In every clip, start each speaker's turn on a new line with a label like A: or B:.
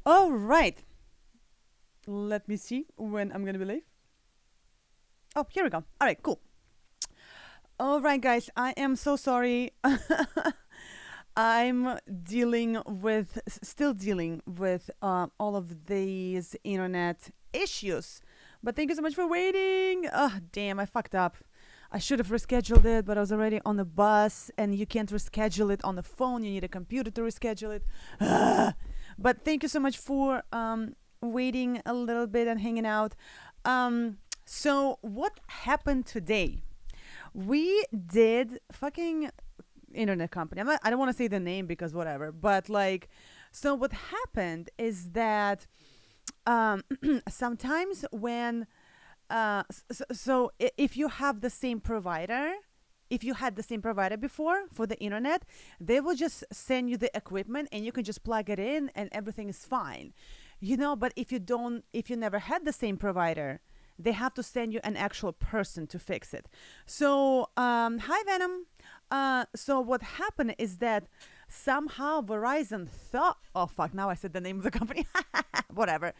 A: All right. Let me see when I'm gonna be live. Oh, here we go. All right, cool. All right, guys. I am so sorry. I'm still dealing with all of these internet issues. But thank you so much for waiting. Oh, damn, I fucked up. I should have rescheduled it, but I was already on the bus, and you can't reschedule it on the phone. You need a computer to reschedule it. But thank you so much for waiting a little bit and hanging out. So what happened today? We did fucking internet company. I don't want to say the name because whatever. But like, so what happened is that sometimes when if you have the same provider, if you had the same provider before for the internet, they will just send you the equipment and you can just plug it in and everything is fine. But if you never had the same provider, they have to send you an actual person to fix it. So, hi Venom. So what happened is that somehow Verizon thought, oh fuck, now I said the name of the company. Whatever.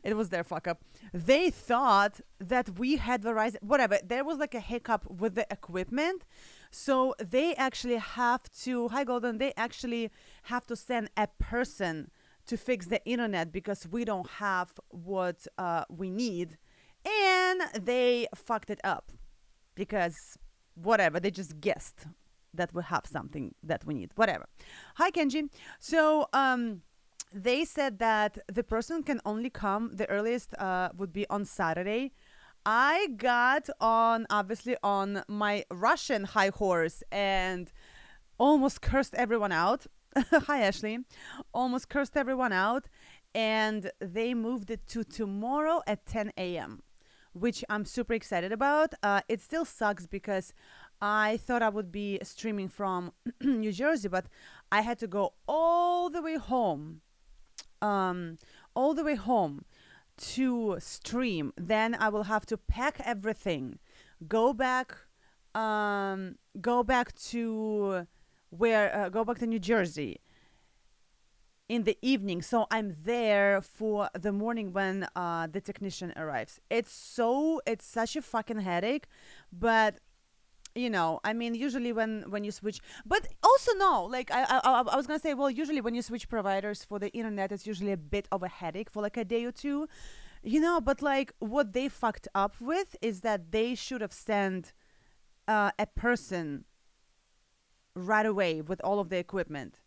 A: It was their fuck up. They thought that we had Verizon, whatever. There was like a hiccup with the equipment. So they actually have to, hi Golden, they actually have to send a person to fix the internet because we don't have what we need. And they fucked it up because whatever, they just guessed that we have something that we need, whatever. Hi, Kenji. So they said that the person can only come, the earliest would be on Saturday. I got obviously on my Russian high horse and almost cursed everyone out. Hi, Ashley. Almost cursed everyone out. And they moved it to tomorrow at 10 a.m., which I'm super excited about. It still sucks because I thought I would be streaming from New Jersey, but I had to go all the way home to stream. Then I will have to pack everything, go back to New Jersey in the evening, so I'm there for the morning when the technician arrives. It's such a fucking headache, but usually when you switch, but also no, like I was gonna say, well, usually when you switch providers for the internet, it's usually a bit of a headache for like a day or two, but like what they fucked up with is that they should have sent a person right away with all of the equipment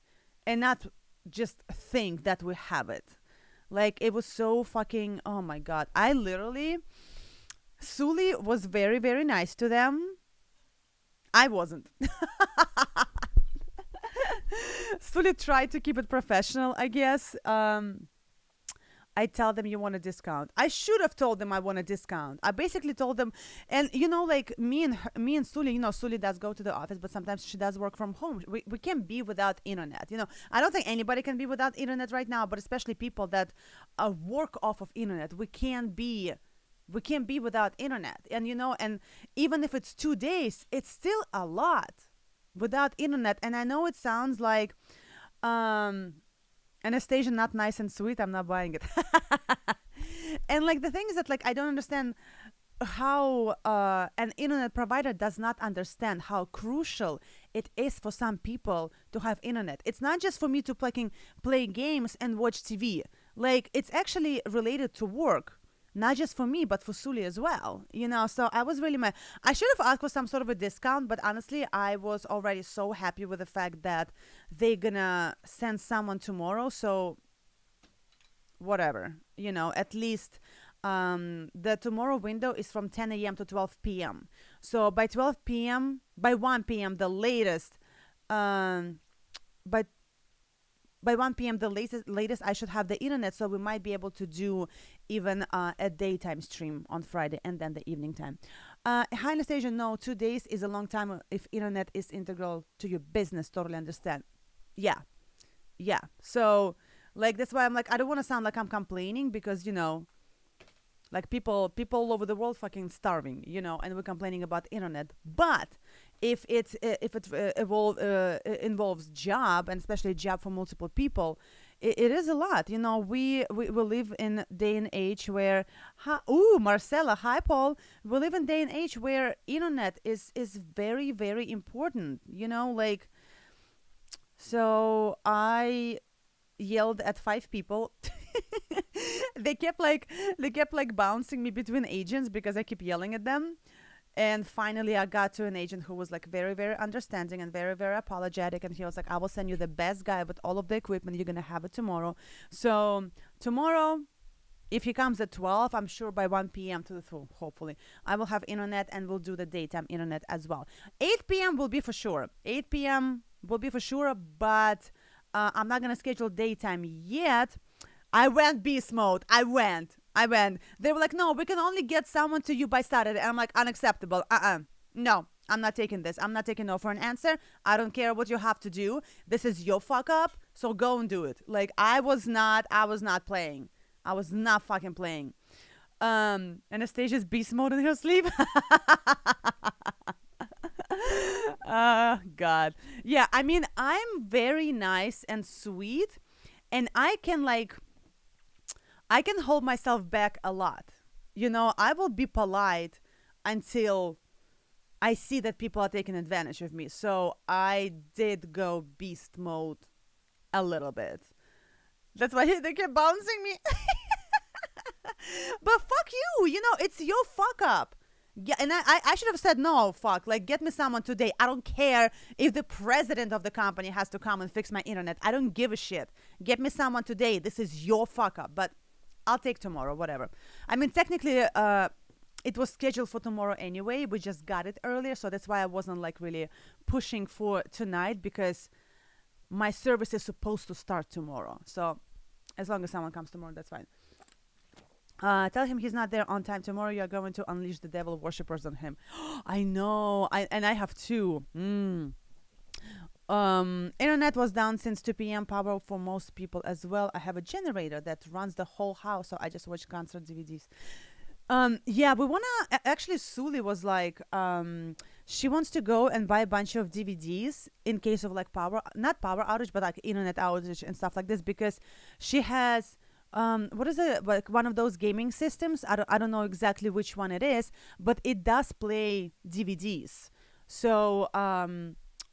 A: and not just think that we have it. Like, it was so fucking, oh my god. Suli was very, very nice to them. I wasn't. Suli tried to keep it professional, I guess. I tell them you want a discount. I should have told them I want a discount. I basically told them, and like me and Suli, Suli does go to the office, but sometimes she does work from home. We can't be without internet. I don't think anybody can be without internet right now, but especially people that work off of internet. We can't be without internet. And and even if it's 2 days, it's still a lot without internet. And I know it sounds like Anastasia, not nice and sweet. I'm not buying it. And like the thing is that like I don't understand how an internet provider does not understand how crucial it is for some people to have internet. It's not just for me to play games and watch TV. Like, it's actually related to work. Not just for me, but for Suli as well. So I was really mad. I should have asked for some sort of a discount, but honestly, I was already so happy with the fact that they're gonna send someone tomorrow. So whatever, at least the tomorrow window is from 10 a.m. to 12 p.m. So by 1 p.m., the latest, by 1 p.m. the latest I should have the internet, so we might be able to do even a daytime stream on Friday and then the evening time. Hi, Anastasia. No, 2 days is a long time if internet is integral to your business. Totally understand. Yeah. So like that's why I'm like, I don't want to sound like I'm complaining because like people all over the world fucking starving, and we're complaining about internet. But if it involves job, and especially job for multiple people, it is a lot. We live in day and age where, Marcella, hi, Paul. We live in day and age where internet is very, very important. Like, so I yelled at five people. They kept like bouncing me between agents because I keep yelling at them. And finally, I got to an agent who was like very, very understanding and very, very apologetic. And he was like, I will send you the best guy with all of the equipment. You're going to have it tomorrow. So, tomorrow, if he comes at 12, I'm sure by 1 p.m. to the hopefully, I will have internet and we'll do the daytime internet as well. 8 p.m. will be for sure. 8 p.m. will be for sure, but I'm not going to schedule daytime yet. I went beast mode. I went. They were like, no, we can only get someone to you by Saturday. And I'm like, unacceptable. No, I'm not taking this. I'm not taking no for an answer. I don't care what you have to do. This is your fuck up. So go and do it. Like, I was not playing. I was not fucking playing. Anastasia's beast mode in her sleep. God. Yeah, I mean, I'm very nice and sweet. And I can hold myself back a lot. I will be polite until I see that people are taking advantage of me. So I did go beast mode a little bit. That's why they kept bouncing me. But fuck you. It's your fuck up. Yeah, and I should have said, no, fuck. Like, get me someone today. I don't care if the president of the company has to come and fix my internet. I don't give a shit. Get me someone today. This is your fuck up. But I'll take tomorrow, whatever. I mean, technically, it was scheduled for tomorrow anyway. We just got it earlier. So that's why I wasn't like really pushing for tonight, because my service is supposed to start tomorrow. So as long as someone comes tomorrow, that's fine. Tell him he's not there on time tomorrow. You're going to unleash the devil worshippers on him. I know. I have two. Internet was down since 2 p.m. Power for most people as well. I have a generator that runs the whole house, so I just watch concert DVDs. Yeah, we wanna actually. Suli was like, she wants to go and buy a bunch of DVDs in case of like not power outage, but like internet outage and stuff like this, because she has. What is it, like one of those gaming systems? I don't know exactly which one it is, but it does play DVDs. So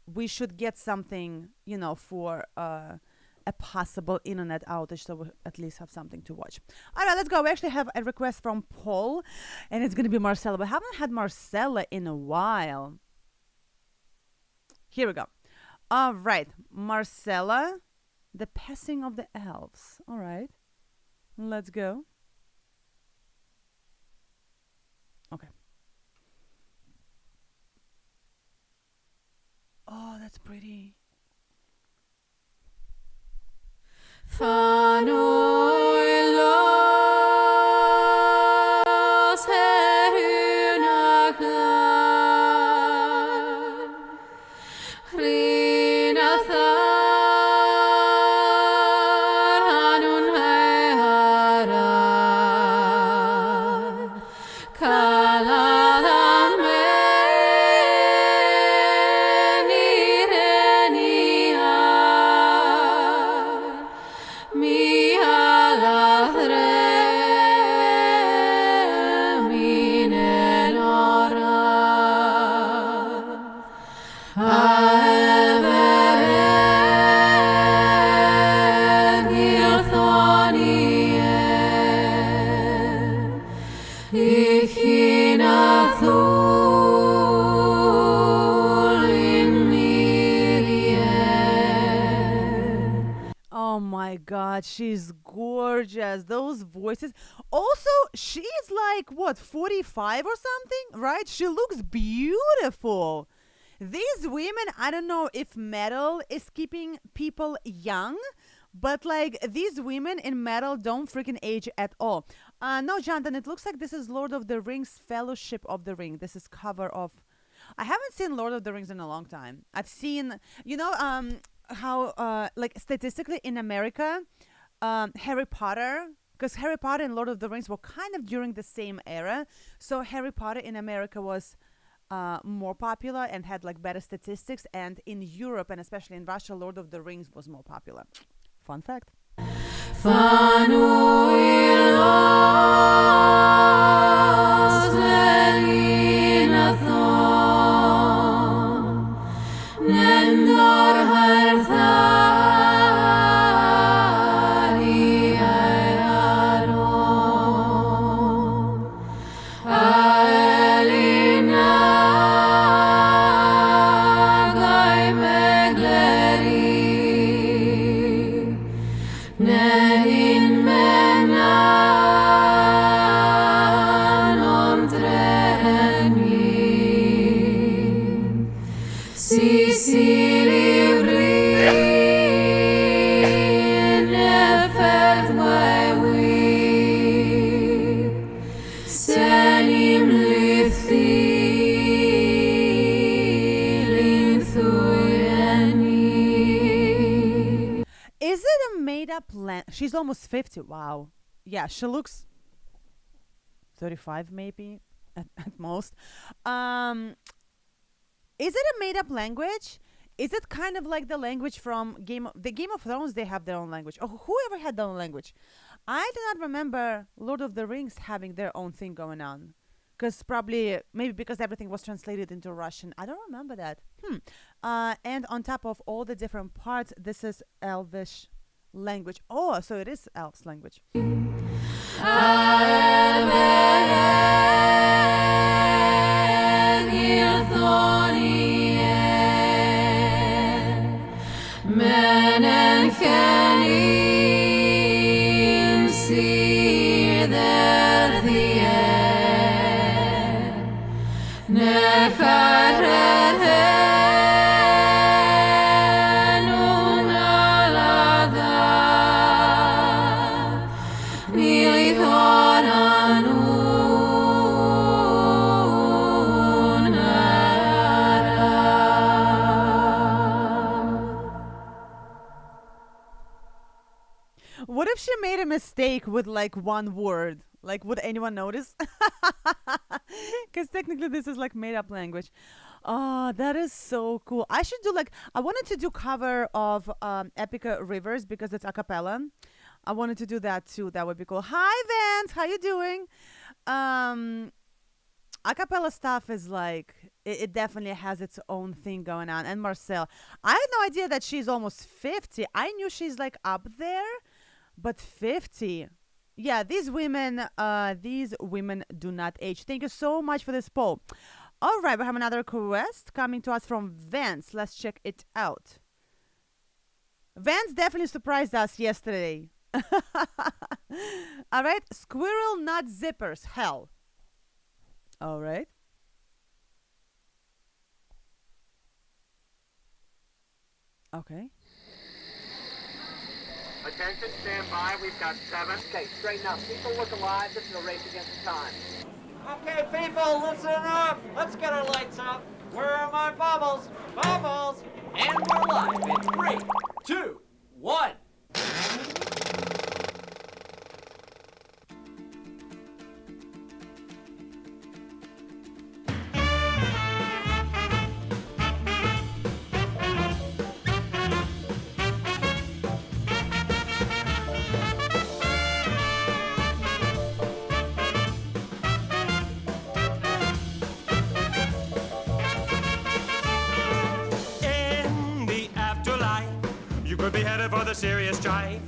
A: we should get something, for a possible internet outage, so we at least have something to watch. All right, let's go. We actually have a request from Paul, and it's gonna be Marcella. We haven't had Marcella in a while. Here we go. All right, Marcella, the passing of the elves. All right. Let's go. Okay. Oh, that's pretty. Oh my God, she's gorgeous. Those voices. Also, she's like, what, 45 or something, right? She looks beautiful. These women, I don't know if metal is keeping people young, but like these women in metal don't freaking age at all. No, Jonathan, it looks like this is Lord of the Rings Fellowship of the Ring. This is cover of. I haven't seen Lord of the Rings in a long time. I've seen, how like statistically in America, Harry Potter, because Harry Potter and Lord of the Rings were kind of during the same era. So Harry Potter in America was more popular and had like better statistics, and in Europe and especially in Russia, Lord of the Rings was more popular. Fun fact.
B: Fanuilos lelinathon, nendor harthali aeron, aelina gai megleri, nehin menan ontreni, Sicily nefert we selim lithilin thuyeni.
A: Is it a made up She's almost 50. Wow. Yeah, she looks 35 maybe at most. Is it a made up language? Is it kind of like the language from Game of Thrones? They have their own language. Or whoever had their own language. I do not remember Lord of the Rings having their own thing going on. Because maybe because everything was translated into Russian. I don't remember that. And on top of all the different parts, this is Elvish language. Oh, so it is Elves language. What if she made a mistake with like one word? Like, would anyone notice? Because technically this is like made up language. Oh, that is so cool. I wanted to do cover of Epica Rivers because it's a cappella. I wanted to do that too. That would be cool. Hi, Vance. How you doing? A cappella stuff is like, it definitely has its own thing going on. And Marcel, I had no idea that she's almost 50. I knew she's like up there, but 50. Yeah, these women do not age. Thank you so much for this poll. All right, we have another request coming to us from Vance. Let's check it out. Vance definitely surprised us yesterday. All right, squirrel nut zippers, hell. All right. Okay.
C: Attention, stand by. We've got 7.
D: Okay, straighten up. People look alive. This is a race against time.
C: Okay, people, listen up. Let's get our lights up. Where are my bubbles? Bubbles! And we're live in 3, 2, 1.
E: Could be headed for the serious strife.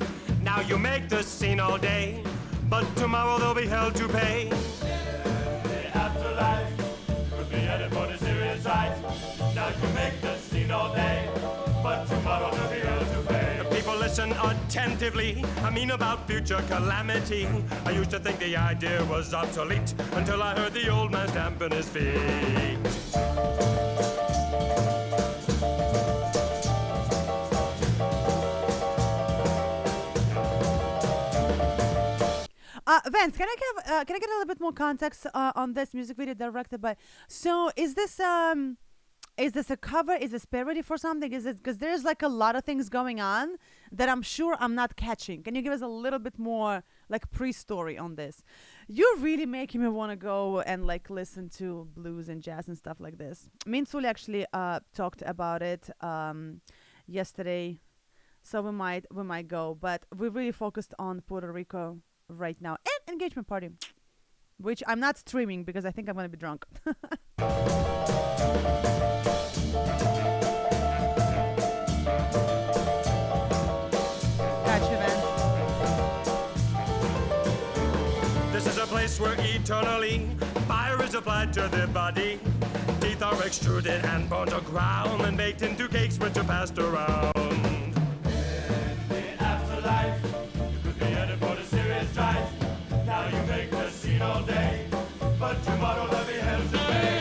E: Now you make the scene all day, but tomorrow they'll be held to pay. The afterlife could be headed for the serious strife. Now you make the scene all day, but tomorrow they'll be held to pay. The people listen attentively. I mean about future calamity. I used to think the idea was obsolete until I heard the old man stamping his feet.
A: Vance, can I get a little bit more context on this music video directed by? So is this a cover? Is this parody for something? Is it because there's like a lot of things going on that I'm sure I'm not catching? Can you give us a little bit more like pre-story on this? You're really making me want to go and like listen to blues and jazz and stuff like this. Me and Sully actually talked about it yesterday. So we might go, but we're really focused on Puerto Rico right now and engagement party, which I'm not streaming because I think I'm gonna be drunk. Gotcha, man.
E: This is a place where eternally fire is applied to the body. Teeth are extruded and bones are ground and baked into cakes which are passed around. In the afterlife, you could be headed for the serious drive. Now you make the scene all day, but tomorrow there'll be hell to pay.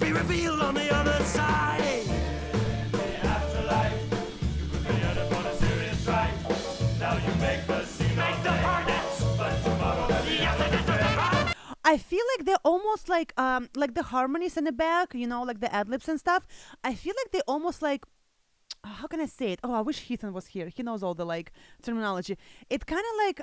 E: Revealed on the other side. The afterlife, you could be headed for the serious strife. Now you make the scene, make the furnace, but tomorrow
A: I feel like they're almost like the harmonies in the back, like the ad-libs and stuff. I feel like they almost like, how can I say it? Oh, I wish Heathen was here. He knows all the like terminology. It kind of like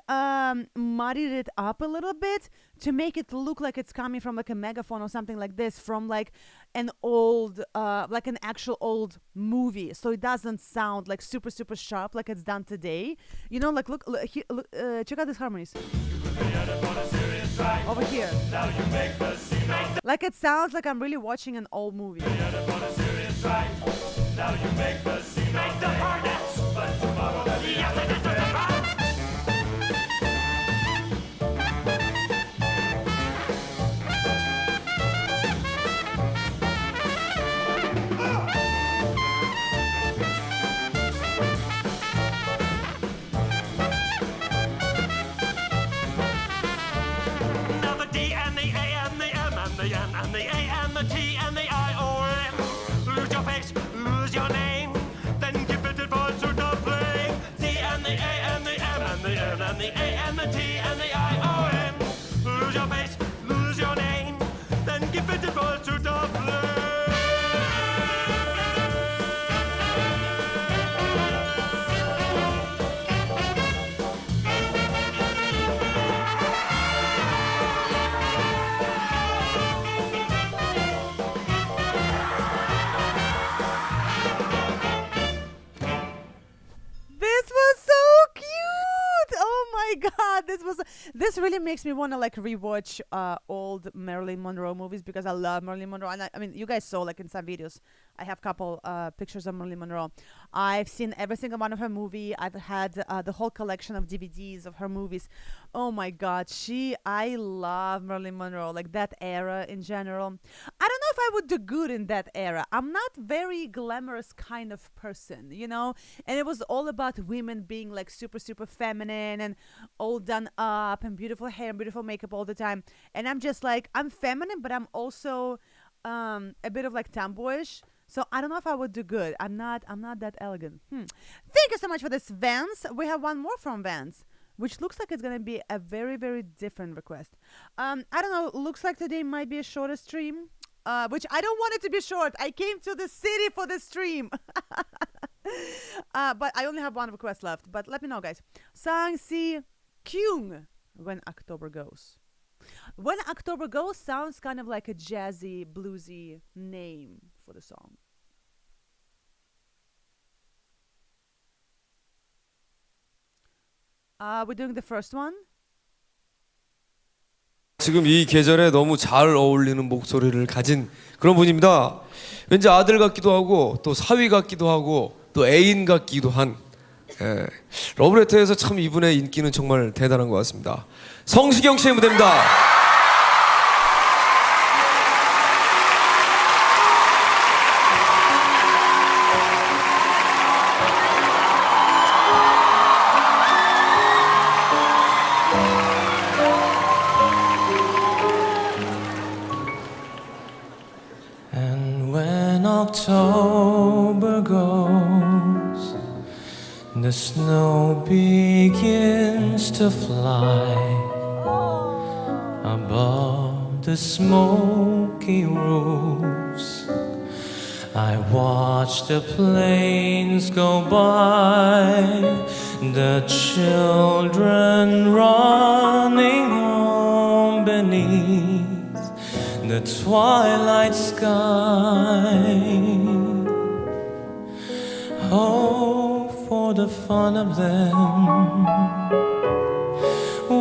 A: muddied it up a little bit to make it look like it's coming from like a megaphone or something like this, from like an old, like an actual old movie. So it doesn't sound like super, super sharp like it's done today. Like look check out these harmonies. Over here. Like it sounds like I'm really watching an old movie. Now you make the scene, make the furnace, but tomorrow there'll be Now the D and the A and the M and the N and the A and the T and the I O M. Lose your face. Your name, then give it a voice to the flame. D and the A and the M and the N and the A and the T and the I O M. Lose your face, lose your name, then give it a voice to the flame. God, this really makes me want to like rewatch old Marilyn Monroe movies because I love Marilyn Monroe. And I mean, you guys saw like in some videos, I have a couple pictures of Marilyn Monroe. I've seen every single one of her movie. I've had the whole collection of DVDs of her movies. Oh my God, I love Marilyn Monroe, like that era in general. I don't know if I would do good in that era. I'm not very glamorous kind of person, and it was all about women being like super, super feminine and all done up and beautiful hair and beautiful makeup all the time. And I'm just like, I'm feminine, but I'm also a bit of like tomboyish. So I don't know if I would do good. I'm not that elegant. Thank you so much for this, Vance. We have one more from Vance, which looks like it's going to be a very, very different request. I don't know. Looks like today might be a shorter stream, which I don't want it to be short. I came to the city for the stream. But I only have one request left. But let me know, guys. Sang Si Kyung, When October Goes. When October Goes sounds kind of like a jazzy, bluesy name for the song. We're doing the first one.
F: 지금 이 계절에 너무 잘 어울리는 목소리를 가진 그런 분입니다. 왠지 아들 같기도 하고 또 사위 같기도 하고 또 애인 같기도 한 러브레터에서 참 이분의 인기는 정말 대단한 것 같습니다. 성시경 씨의 무대입니다.
G: October goes, the snow begins to fly. above the smoky roofs. I watch the planes go by, the children running home beneath the twilight sky. Oh, for the fun of them,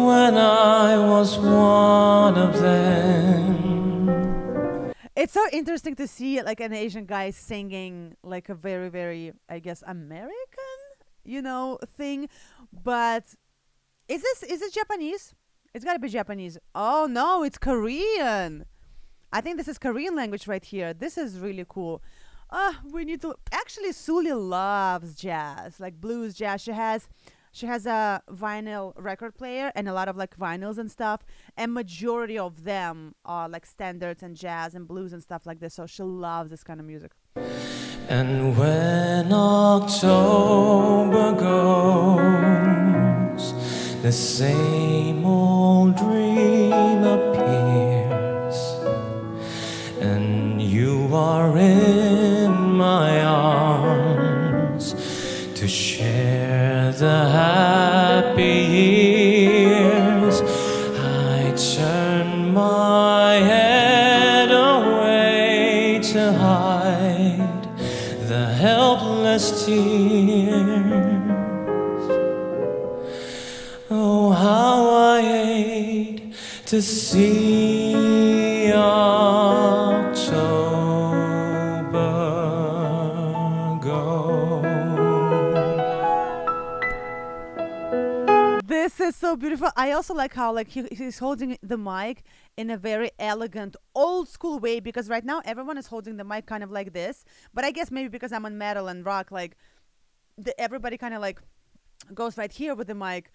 G: when I was one of them.
A: It's so interesting to see like an Asian guy singing like a very, very, I guess, American, thing. But is it Japanese? It's gotta be Japanese. Oh no, it's Korean. I think this is Korean language right here. This is really cool. We need to actually Suli loves jazz, like blues jazz. She has a vinyl record player and a lot of like vinyls and stuff, and majority of them are like standards and jazz and blues and stuff like this. So she loves this kind of music.
G: And when October goes, the same old dream appears, and you are in my arms to share the happy years. I turn my head away to hide the helpless tears. Oh, how I hate to see October go.
A: This is so beautiful. I also like how like he's holding the mic in a very elegant old school way, because right now everyone is holding the mic kind of like this. But I guess maybe because I'm on metal and rock, like everybody kind of like goes right here with the mic.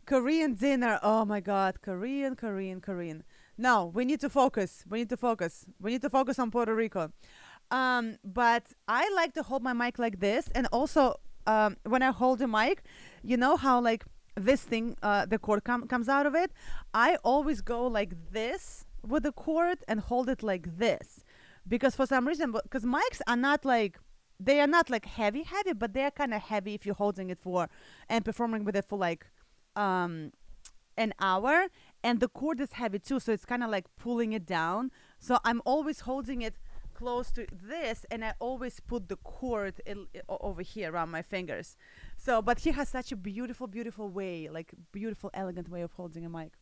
A: Korean dinner. Oh my God, Korean. No, we need to focus. We need to focus on Puerto Rico. But I like to hold my mic like this, and also when I hold the mic, you know how like this thing, the cord comes out of it. I always go like this with the cord and hold it like this, because for some reason, because mics are not like, they are not like heavy, but they are kind of heavy if you're holding it for and performing with it for like an hour, and the cord is heavy too, so it's kind of like pulling it down. So I'm always holding it close to this, and I always put the cord over here around my fingers. So, but he has such a beautiful way, like beautiful, elegant way of holding a mic.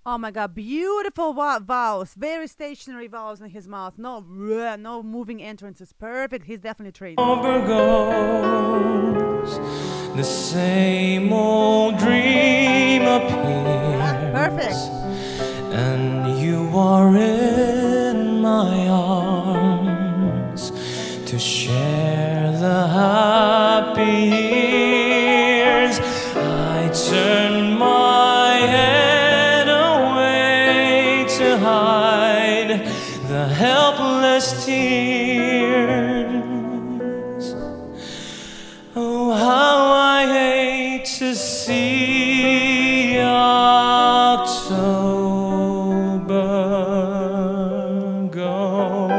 A: Oh my God, beautiful vowels, very stationary vowels in his mouth. No moving entrances. Perfect. He's definitely trained.
G: Goes, the same old dream appears.
A: Perfect.
G: And you are in my arms to share the happy years. I turn my head away to hide the helpless tears. Oh, how I hate to see October go.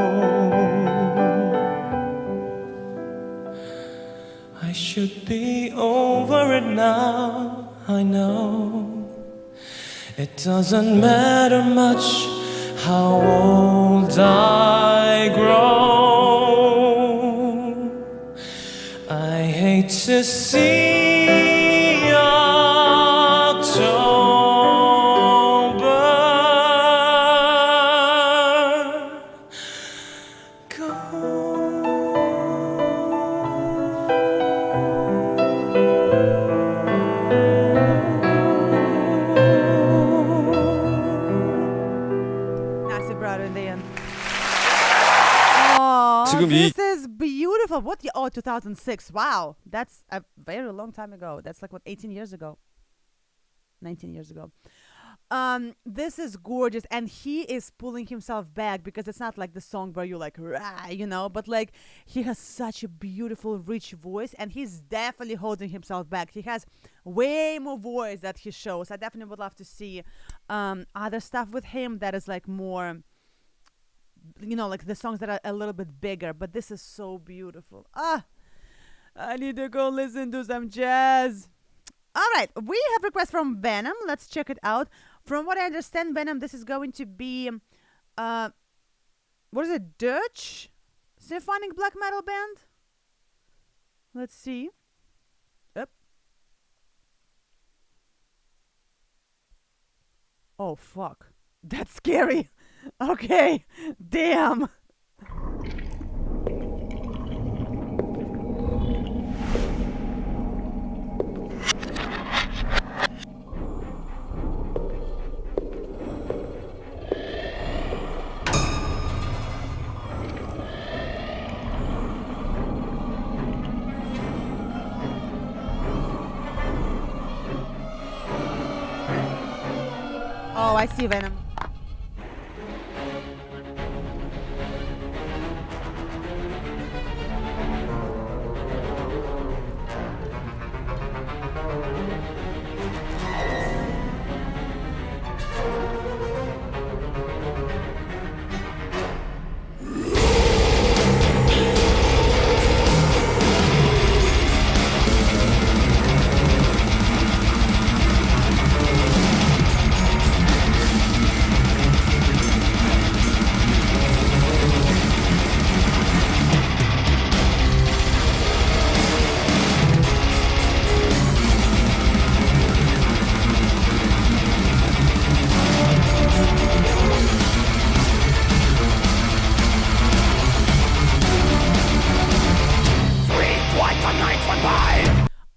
G: I should be over it now, I know. It doesn't matter much how old I grow. to see October
A: Nice vibrato in the end. Oh,
F: 지금
A: this is beautiful. What year? Oh, 2006. Wow. That's a very long time ago. That's like, what, 18 years ago? 19 years ago. This is gorgeous. And he is pulling himself back because it's not like the song where you're like, rah, you know, but like he has such a beautiful, rich voice and he's definitely holding himself back. He has way more voice that he shows. I definitely would love to see other stuff with him that is like more, you know, like the songs that are a little bit bigger, but this is so beautiful. I need to go listen to some jazz. All right, we have request from Venom. Let's check it out. From what I understand, Venom, this is going to be, what is it, Dutch symphonic black metal band? Let's see. Yep. Oh, fuck. That's scary. Okay. Damn. Oh, I see Venom.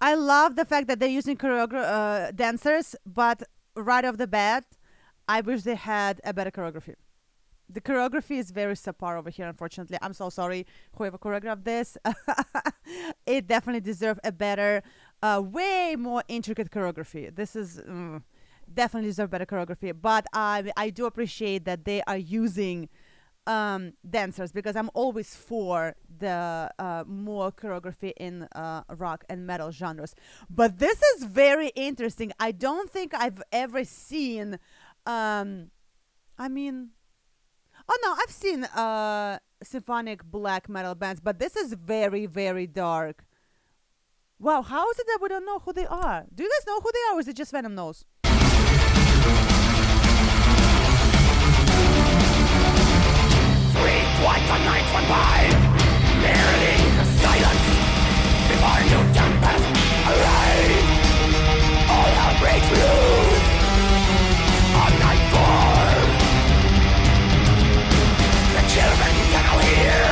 A: I love the fact that they're using dancers, but right off the bat, I wish they had a better choreography. The choreography is very subpar over here, unfortunately. I'm so sorry, whoever choreographed this. It definitely deserves a better, way more intricate choreography. This is definitely deserve better choreography. But I do appreciate that they are using dancers, because I'm always for the more choreography in rock and metal genres. But this is very interesting. I don't think I've ever seen I've seen symphonic black metal bands, but this is very, very dark. Wow, how is it that we don't know who they are? Do you guys know who they are, or is it just Venom knows?
H: Like the night went by, mirroring the silence before a new tempest arrived. All hell breaks loose on night 4. The children can now hear,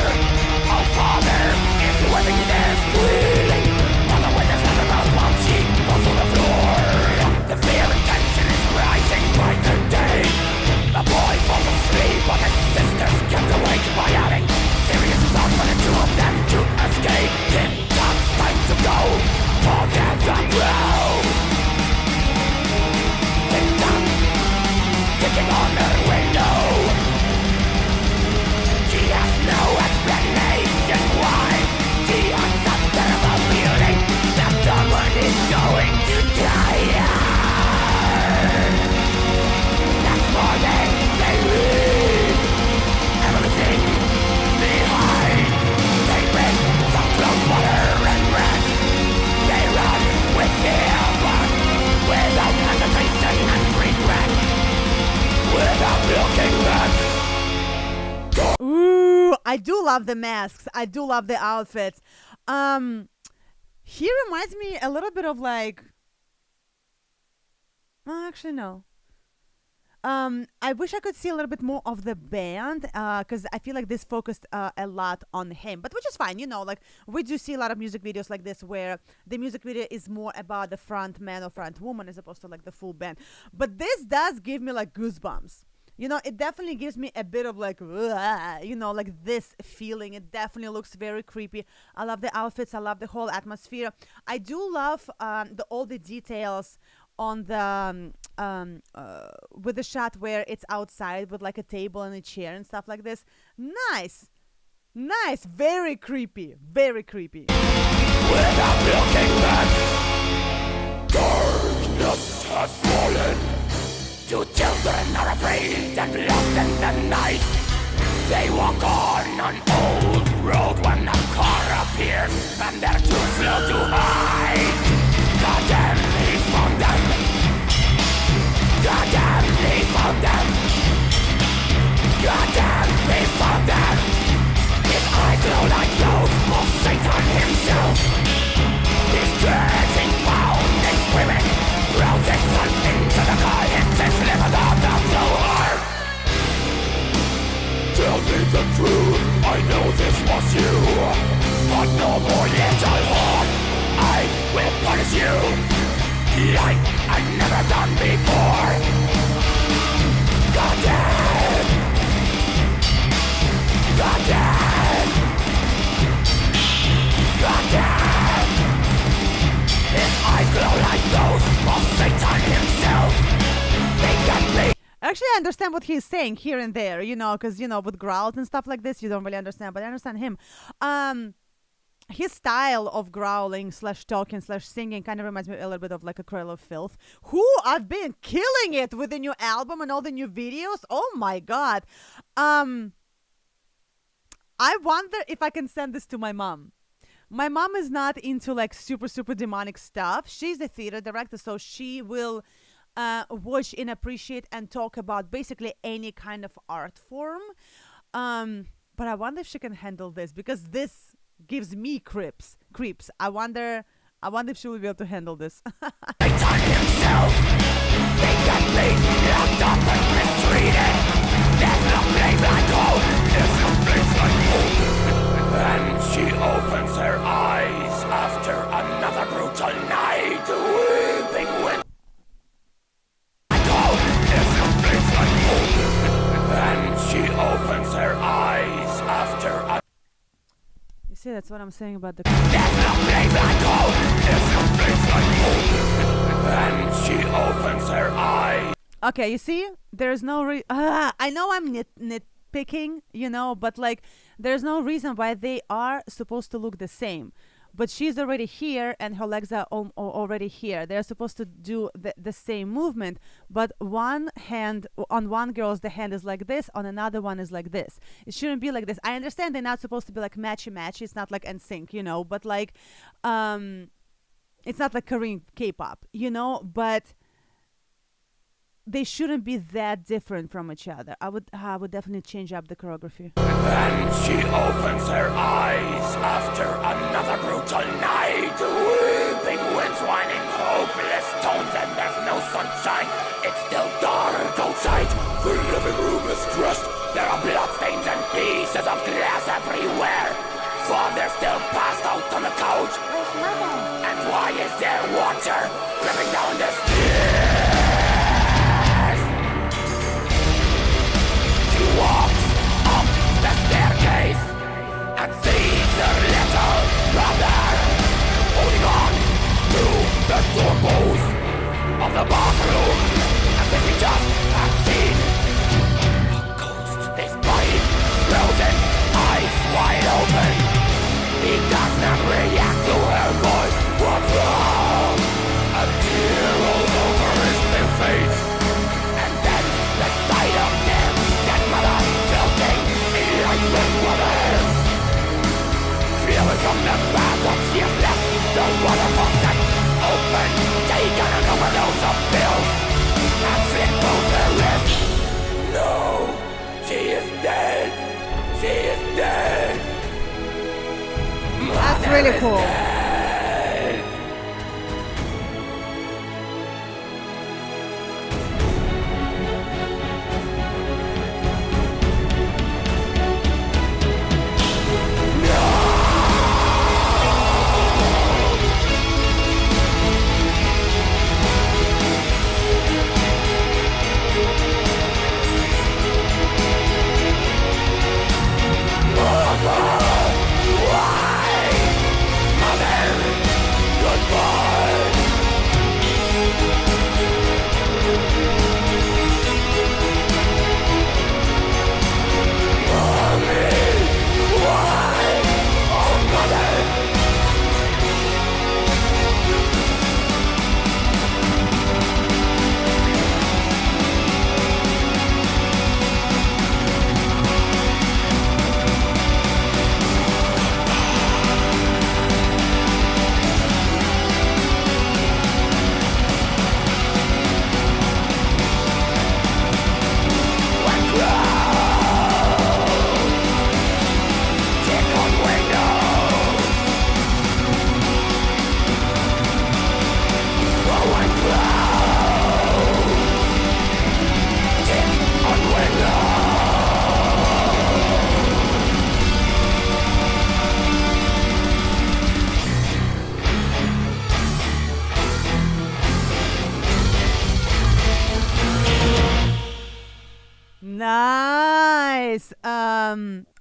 H: oh Father, if the weapon is bleeding, Mother witness has her mouth while she falls to the floor. The fear and tension is rising by the day. The boy falls asleep, but his sisters kept awake by having serious thoughts for the two of them to escape. Tick-tock, time to go, forget the ground. Tick-tock, ticking on her window. She has no explanation why. She has a terrible feeling that someone is going to die. Next morning, they leave everything behind. They bring some close water and bread. They run with fear, but without hesitation and regret. Without looking back.
A: Ooh, I do love the masks. I do love the outfits. He reminds me a little bit of like. Actually, no. I wish I could see a little bit more of the band, because I feel like this focused a lot on him, but which is fine, like we do see a lot of music videos like this where the music video is more about the front man or front woman as opposed to like the full band. But this does give me like goosebumps. It definitely gives me a bit of like, like this feeling. It definitely looks very creepy. I love the outfits. I love the whole atmosphere. I do love all the details on the with the shot where it's outside with like a table and a chair and stuff like this. Nice, very creepy,
H: Without looking back, darkness has fallen. Two children are afraid and lost in the night. They walk on an old road when a car appears and they're too slow to hide. Goddamn, he found them. Goddamn, he found them. Goddamn, he found them. His eyes glow like those of Satan himself. He's getting bound and screaming. Throw this one into the car. It's his liver down so hard. Tell me the truth, I know this was you. But no more little heart, I will punish you like I've never done before. Goddamn. Goddamn. Goddamn. His eyes glow like those of Satan himself. They can be.
A: Actually, I understand what he's saying here and there, because, with growls and stuff like this, you don't really understand, but I understand him. His style of growling / talking / singing kind of reminds me a little bit of like a Cradle of Filth, who I've been killing it with the new album and all the new videos. Oh my God. I wonder if I can send this to my mom. My mom is not into like super demonic stuff. She's a theater director, so she will watch and appreciate and talk about basically any kind of art form. But I wonder if she can handle this, because this gives me creeps. I wonder if she will be able to handle this.
H: Satan himself. They can be locked up and mistreated. There's no place like home. There's no place like home. And she opens her eyes after another brutal night, weeping with. There's no place like home. And she opens her eyes after a.
A: You see, that's what I'm saying about the.
H: There's no place like home. There's no place like home. And she opens her eyes.
A: Okay, you see, there's no I know I'm nitpicking, but like there's no reason why they are supposed to look the same. But she's already here and her legs are already here. They're supposed to do the same movement, but one hand, on one girl's the hand is like this, on another one is like this. It shouldn't be like this. I understand they're not supposed to be like matchy. It's not like NSYNC, but like it's not like Korean K-pop, but they shouldn't be that different from each other. I would definitely change up the choreography.
H: And she opens her eyes after another brutal night, weeping winds, whining, hopeless tones, and there's no sunshine. It's still dark outside. The living room is dressed. There are bloodstains and pieces of glass everywhere. Father still passed out on the couch.
I: Where's Mother?
H: And why is there water dripping down the stairs? She walks up the staircase and sees her little brother holding on to the doorpost of the bathroom, as if he just had seen a ghost. His body frozen, eyes wide open. He does not react to her voice. What's wrong? A tear rolled over his thin face, and then the sight of their dead mother floating in light red water. Flowing from the bathtub, she has left the water faucet open, taken an overdose of pills, and slit both her wrists. No, she is dead. She is dead.
A: That's really cool.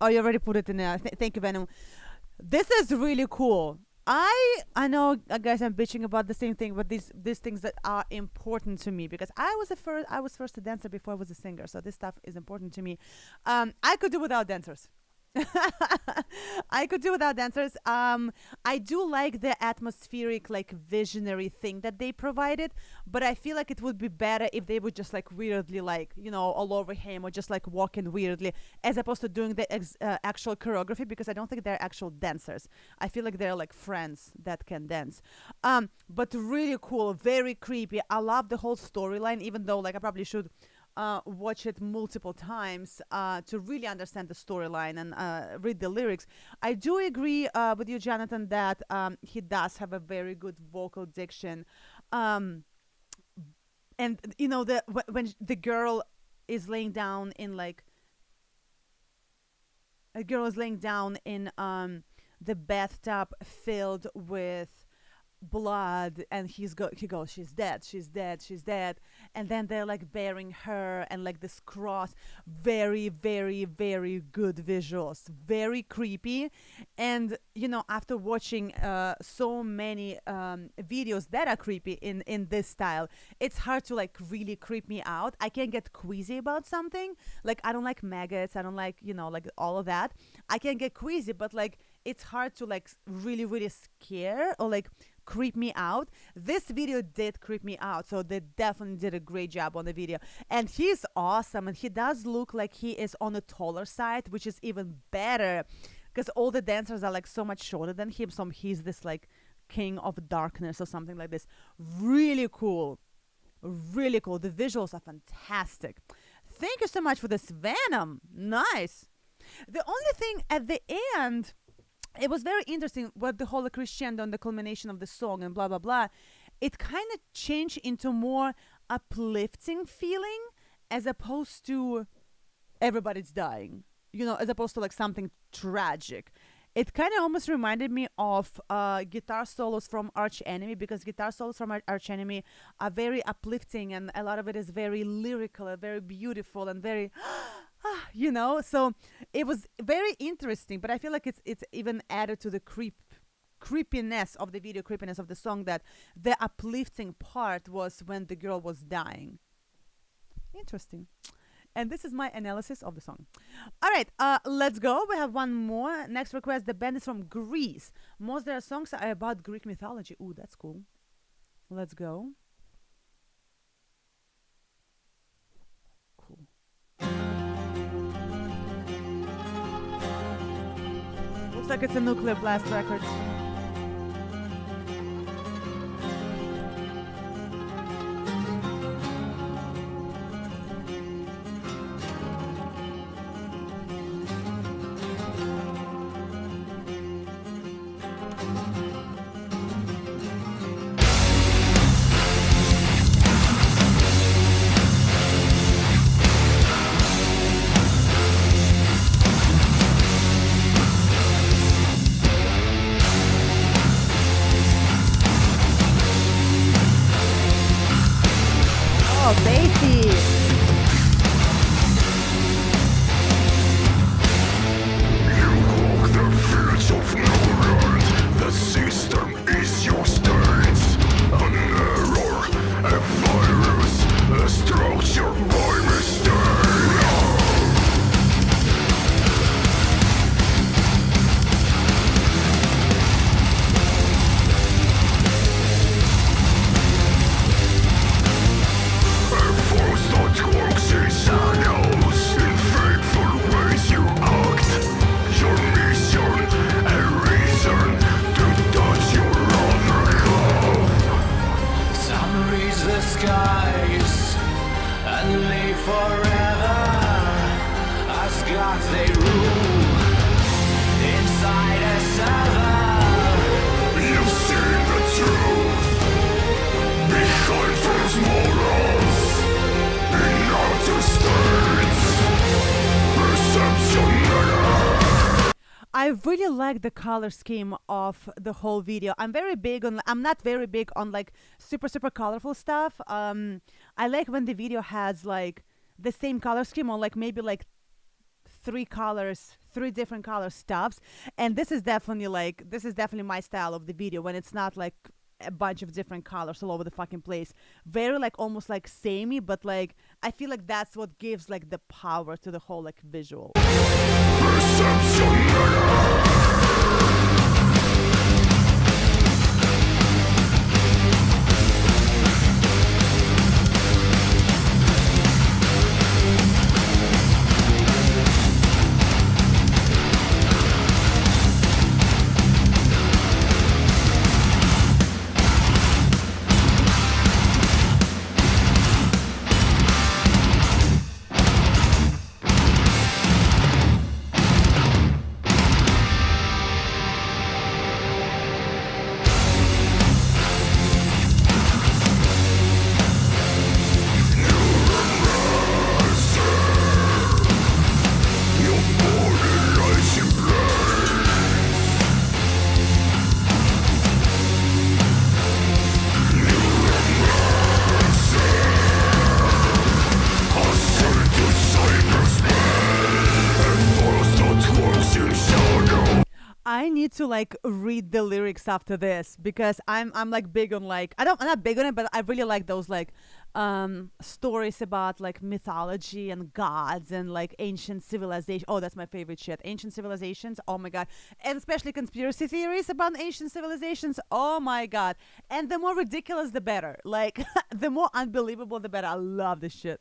A: Oh, you already put it in there. Thank you, Venom. This is really cool. I know, guys, I'm bitching about the same thing, but these things that are important to me, because I was first a dancer before I was a singer, so this stuff is important to me. I could do without dancers. I could do without dancers. I do like the atmospheric, like visionary thing that they provided, but I feel like it would be better if they would just like weirdly, like, you know, all over him, or just like walking weirdly, as opposed to doing the actual choreography, because I don't think they're actual dancers. I feel like they're like friends that can dance. But really cool, very creepy. I love the whole storyline, even though like I probably should watch it multiple times to really understand the storyline and read the lyrics. I do agree with you, Jonathan, that he does have a very good vocal diction. And you know, when the girl is laying down in like a girl is laying down in the bathtub filled with blood, and he goes, she's dead, she's dead, she's dead, and then they're like burying her, and like this cross. Very, very, very good visuals, very creepy. And you know, after watching so many videos that are creepy in this style, it's hard to like really creep me out. I can get queasy about something, like I don't like maggots, I don't like, you know, like all of that. I can get queasy, but like it's hard to like really, really scare or like creep me out. This video did creep me out, so they definitely did a great job on the video. And he's awesome, and he does look like he is on the taller side, which is even better, because all the dancers are like so much shorter than him, so he's this like king of darkness or something like this. Really cool, really cool. The visuals are fantastic. Thank you so much for this, Venom. Nice. The only thing at the end, it was very interesting what the whole crescendo and the culmination of the song and blah, blah, blah. It kind of changed into more uplifting feeling, as opposed to everybody's dying, you know, as opposed to like something tragic. It kind of almost reminded me of guitar solos from Arch Enemy, because guitar solos from Arch Enemy are very uplifting, and a lot of it is very lyrical and very beautiful and very... you know, so it was very interesting, but I feel like it's even added to the creepiness of the video, creepiness of the song, that the uplifting part was when the girl was dying. Interesting. And this is my analysis of the song. All right, let's go. We have one more. Next request. The band is from Greece. Most of their songs are about Greek mythology. Ooh, that's cool. Let's go. Cool. Looks like it's a Nuclear Blast record. I really like the color scheme of the whole video. I'm not very big on like super colorful stuff. I like when the video has like the same color scheme, or like maybe like three different color stuffs. And this is definitely my style of the video, when it's not like a bunch of different colors all over the fucking place. Very like almost like samey, but like I feel like that's what gives like the power to the whole like visual. I need to like read the lyrics after this, because I'm like big on like I'm not big on it, but I really like those like stories about like mythology and gods and like ancient civilization. Oh, that's my favorite shit. Ancient civilizations. Oh my god. And especially conspiracy theories about ancient civilizations. Oh my god. And the more ridiculous the better. Like the more unbelievable the better. I love this shit.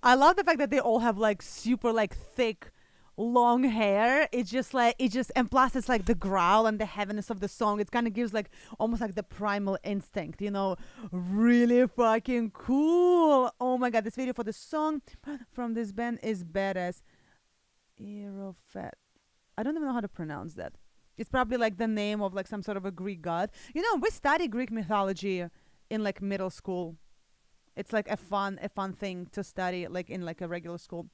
A: I love the fact that they all have like super like thick long hair. It's just like and plus it's like the growl and the heaviness of the song. It kind of gives like almost like the primal instinct, you know. Really fucking cool. Oh my god, this video for the song from this band is badass. Aerofet. I don't even know how to pronounce that. It's probably like the name of like some sort of a Greek god. You know, we study Greek mythology in like middle school. It's like a fun thing to study like in like a regular school.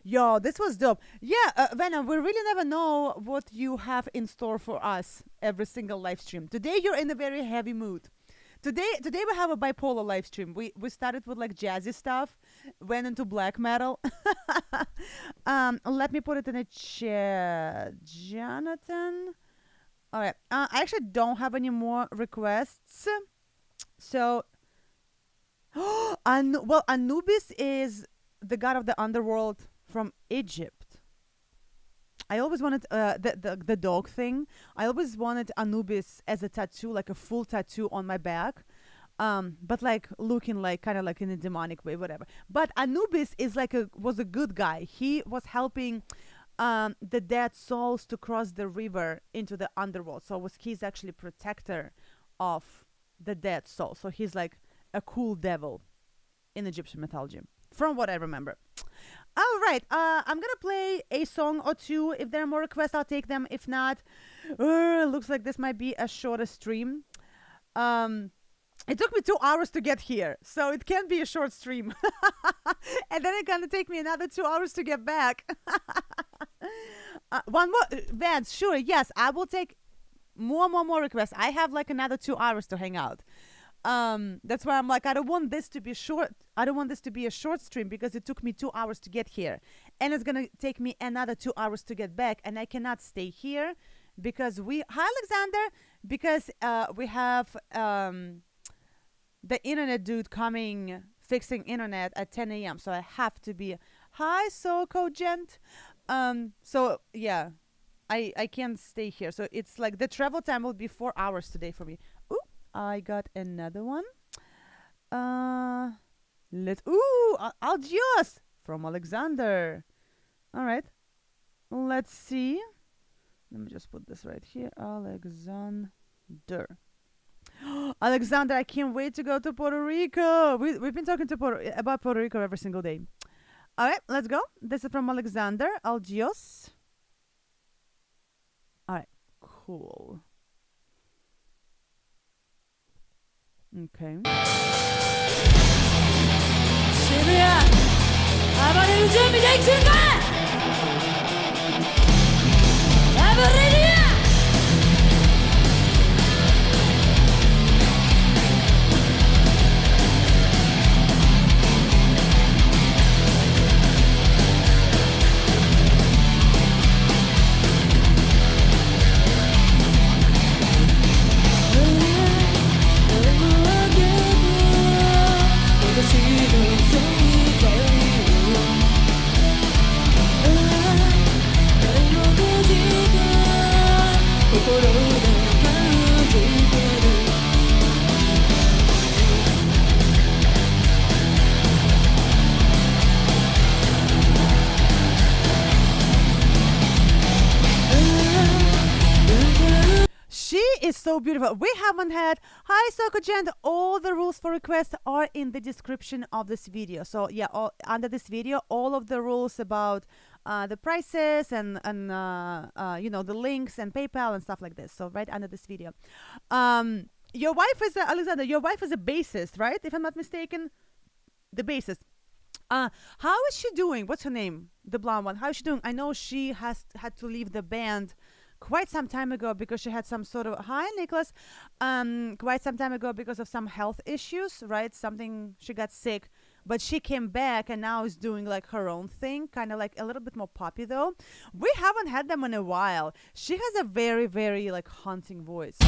A: Yo, this was dope. Yeah, Vanna, we really never know what you have in store for us every single live stream. Today you're in a very heavy mood. Today we have a bipolar live stream. We started with like jazzy stuff, went into black metal. Let me put it in a chat, Jonathan. All right. I actually don't have any more requests. So, well, Anubis is the god of the underworld from Egypt. I always wanted the dog thing. I always wanted Anubis as a tattoo, like a full tattoo on my back. But like looking like kind of like in a demonic way, whatever. But Anubis is was a good guy. He was helping the dead souls to cross the river into the underworld. So he's actually protector of the dead soul. So he's like a cool devil in Egyptian mythology, from what I remember. All right, I'm gonna play a song or two. If there are more requests, I'll take them. If not, looks like this might be a shorter stream. It took me 2 hours to get here, so it can be a short stream. And then it's gonna take me another 2 hours to get back. One more, Vance, sure, yes, I will take more requests. I have like another 2 hours to hang out. That's why I'm like, I don't want this to be short. I don't want this to be a short stream because it took me 2 hours to get here. And it's gonna take me another 2 hours to get back, and I cannot stay here because hi Alexander, because we have the internet dude coming fixing internet at 10 a.m. So I have to be hi Soko Gent. So yeah, I can't stay here. So it's like the travel time will be 4 hours today for me. Ooh, I got another one. Algios from Alexander. All right, let's see. Let me just put this right here. Alexander. Alexander, I can't wait to go to Puerto Rico. We've been talking about Puerto Rico every single day. All right, let's go. This is from Alexander Algios. All right, cool. Okay.
B: 시부야, 아버님 준비됐습니까? 아버리야!
A: She is so beautiful. We haven't had hi Sokojent. All the rules for requests are in the description of this video. So yeah, under this video, all of the rules about the prices and the links and PayPal and stuff like this. So right under this video. Your wife is Alexander. Your wife is a bassist, right? If I'm not mistaken, the bassist. How is she doing? What's her name? The blonde one. How is she doing? I know she had to leave the band quite some time ago because she had some sort of hi Nicholas quite some time ago because of some health issues, right? Something, she got sick, but she came back and now is doing like her own thing, kind of like a little bit more poppy though. We haven't had them in a while. She has a very, very like haunting voice.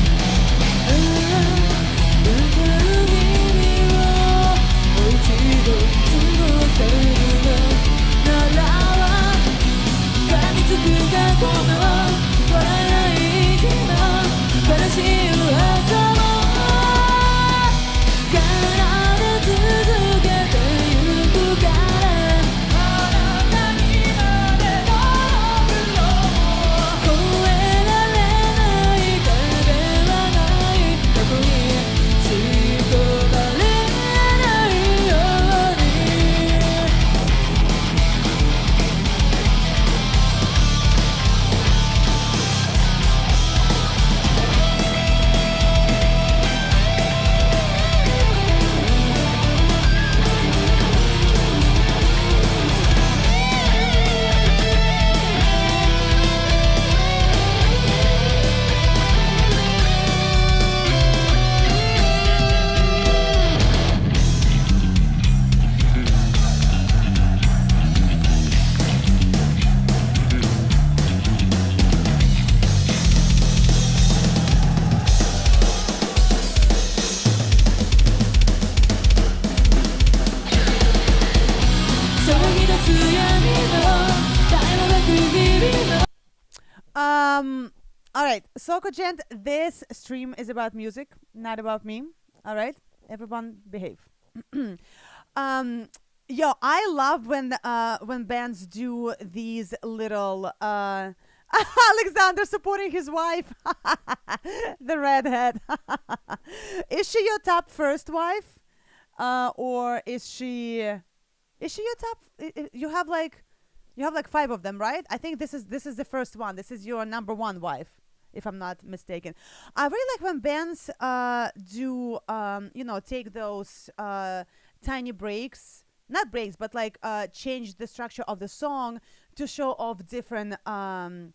A: All right, Sokogent, this stream is about music, not about me. All right, everyone behave. Yo, I love when bands do these little Alexander supporting his wife, the redhead. Is she your top first wife, or is she your top? You have like 5 of them, right? I think this is the first one. This is your number 1 wife, if I'm not mistaken. I really like when bands do take those tiny breaks, not breaks, but like change the structure of the song to show off different band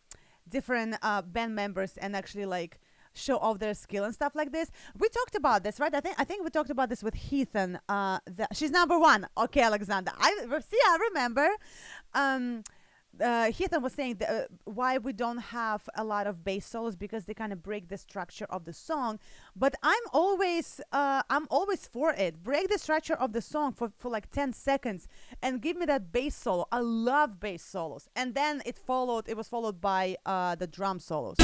A: members and actually like show off their skill and stuff like this. We talked about this, right? I think we talked about this with Heathen. She's number 1. Okay, Alexander. I remember. Heathen was saying that, why we don't have a lot of bass solos, because they kind of break the structure of the song. But I'm always for it. Break the structure of the song for like 10 seconds and give me that bass solo. I love bass solos. And then it was followed by the drum solos.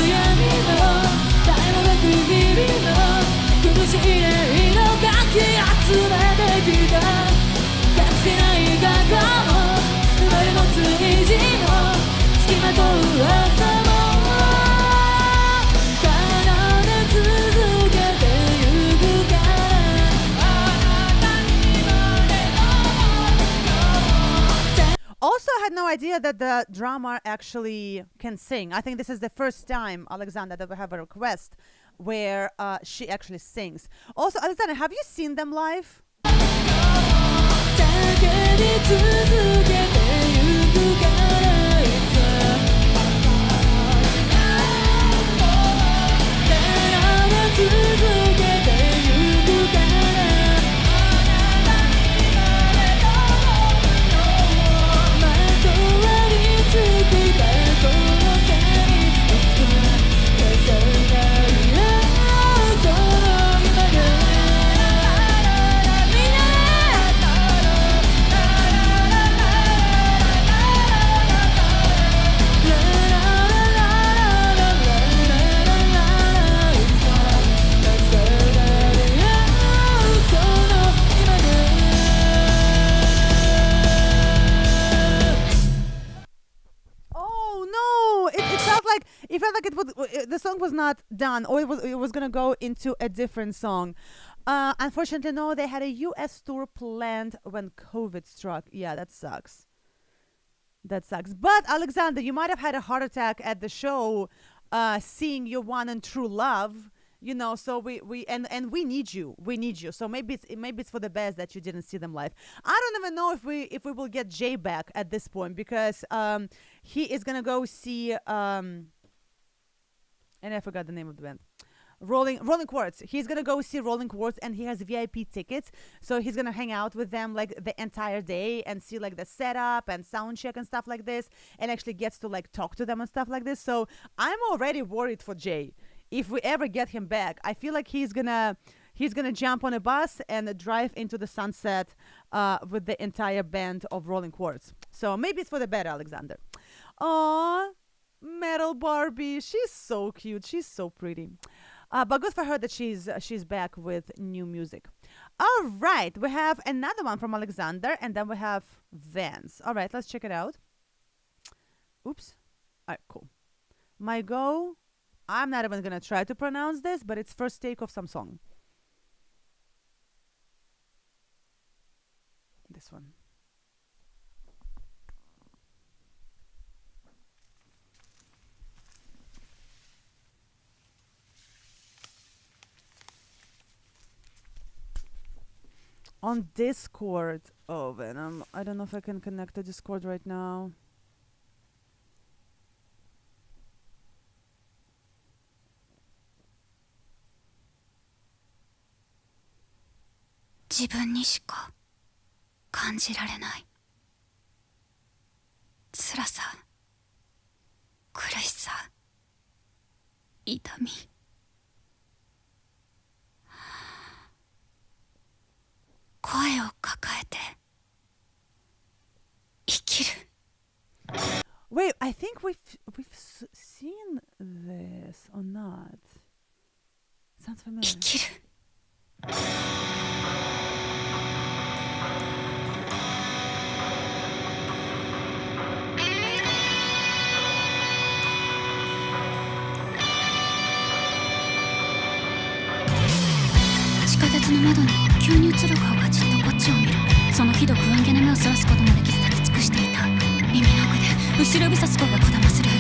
A: Also, I had no idea that the drummer actually can sing. I think this is the first time, Alexander, that we have a request where she actually sings. Also, Alexander, have you seen them live? It felt like the song was not done, or it was gonna go into a different song. Unfortunately, no, they had a US tour planned when COVID struck. Yeah, that sucks. But Alexander, you might have had a heart attack at the show, seeing your one and true love. So we need you. We need you. So maybe it's for the best that you didn't see them live. I don't even know if we will get Jay back at this point, because he is gonna go see and I forgot the name of the band. Rolling Quartz. He's gonna go see Rolling Quartz, and he has VIP tickets, so he's gonna hang out with them like the entire day and see like the setup and sound check and stuff like this, and actually gets to like talk to them and stuff like this. So I'm already worried for Jay. If we ever get him back, I feel like he's gonna jump on a bus and drive into the sunset with the entire band of Rolling Quartz. So maybe it's for the better, Alexander. Aww, Metal Barbie. She's so cute. She's so pretty. But good for her that she's back with new music. All right, we have another one from Alexander, and then we have Vance. All right, let's check it out. Oops. All right, cool. My go. I'm not even gonna try to pronounce this, but it's first take of some song. This one. On Discord. Oh, Venom. I don't know if I can connect to Discord right now. Wait, I think we've seen this or not. Sounds familiar.
I: 生きる。地下鉄の窓に急に映る顔がじっとこっちを見る。そのひどく不安げな目をそらすこともできず立ち尽くしていた。耳の奥で後ろ指さす声がこだまする。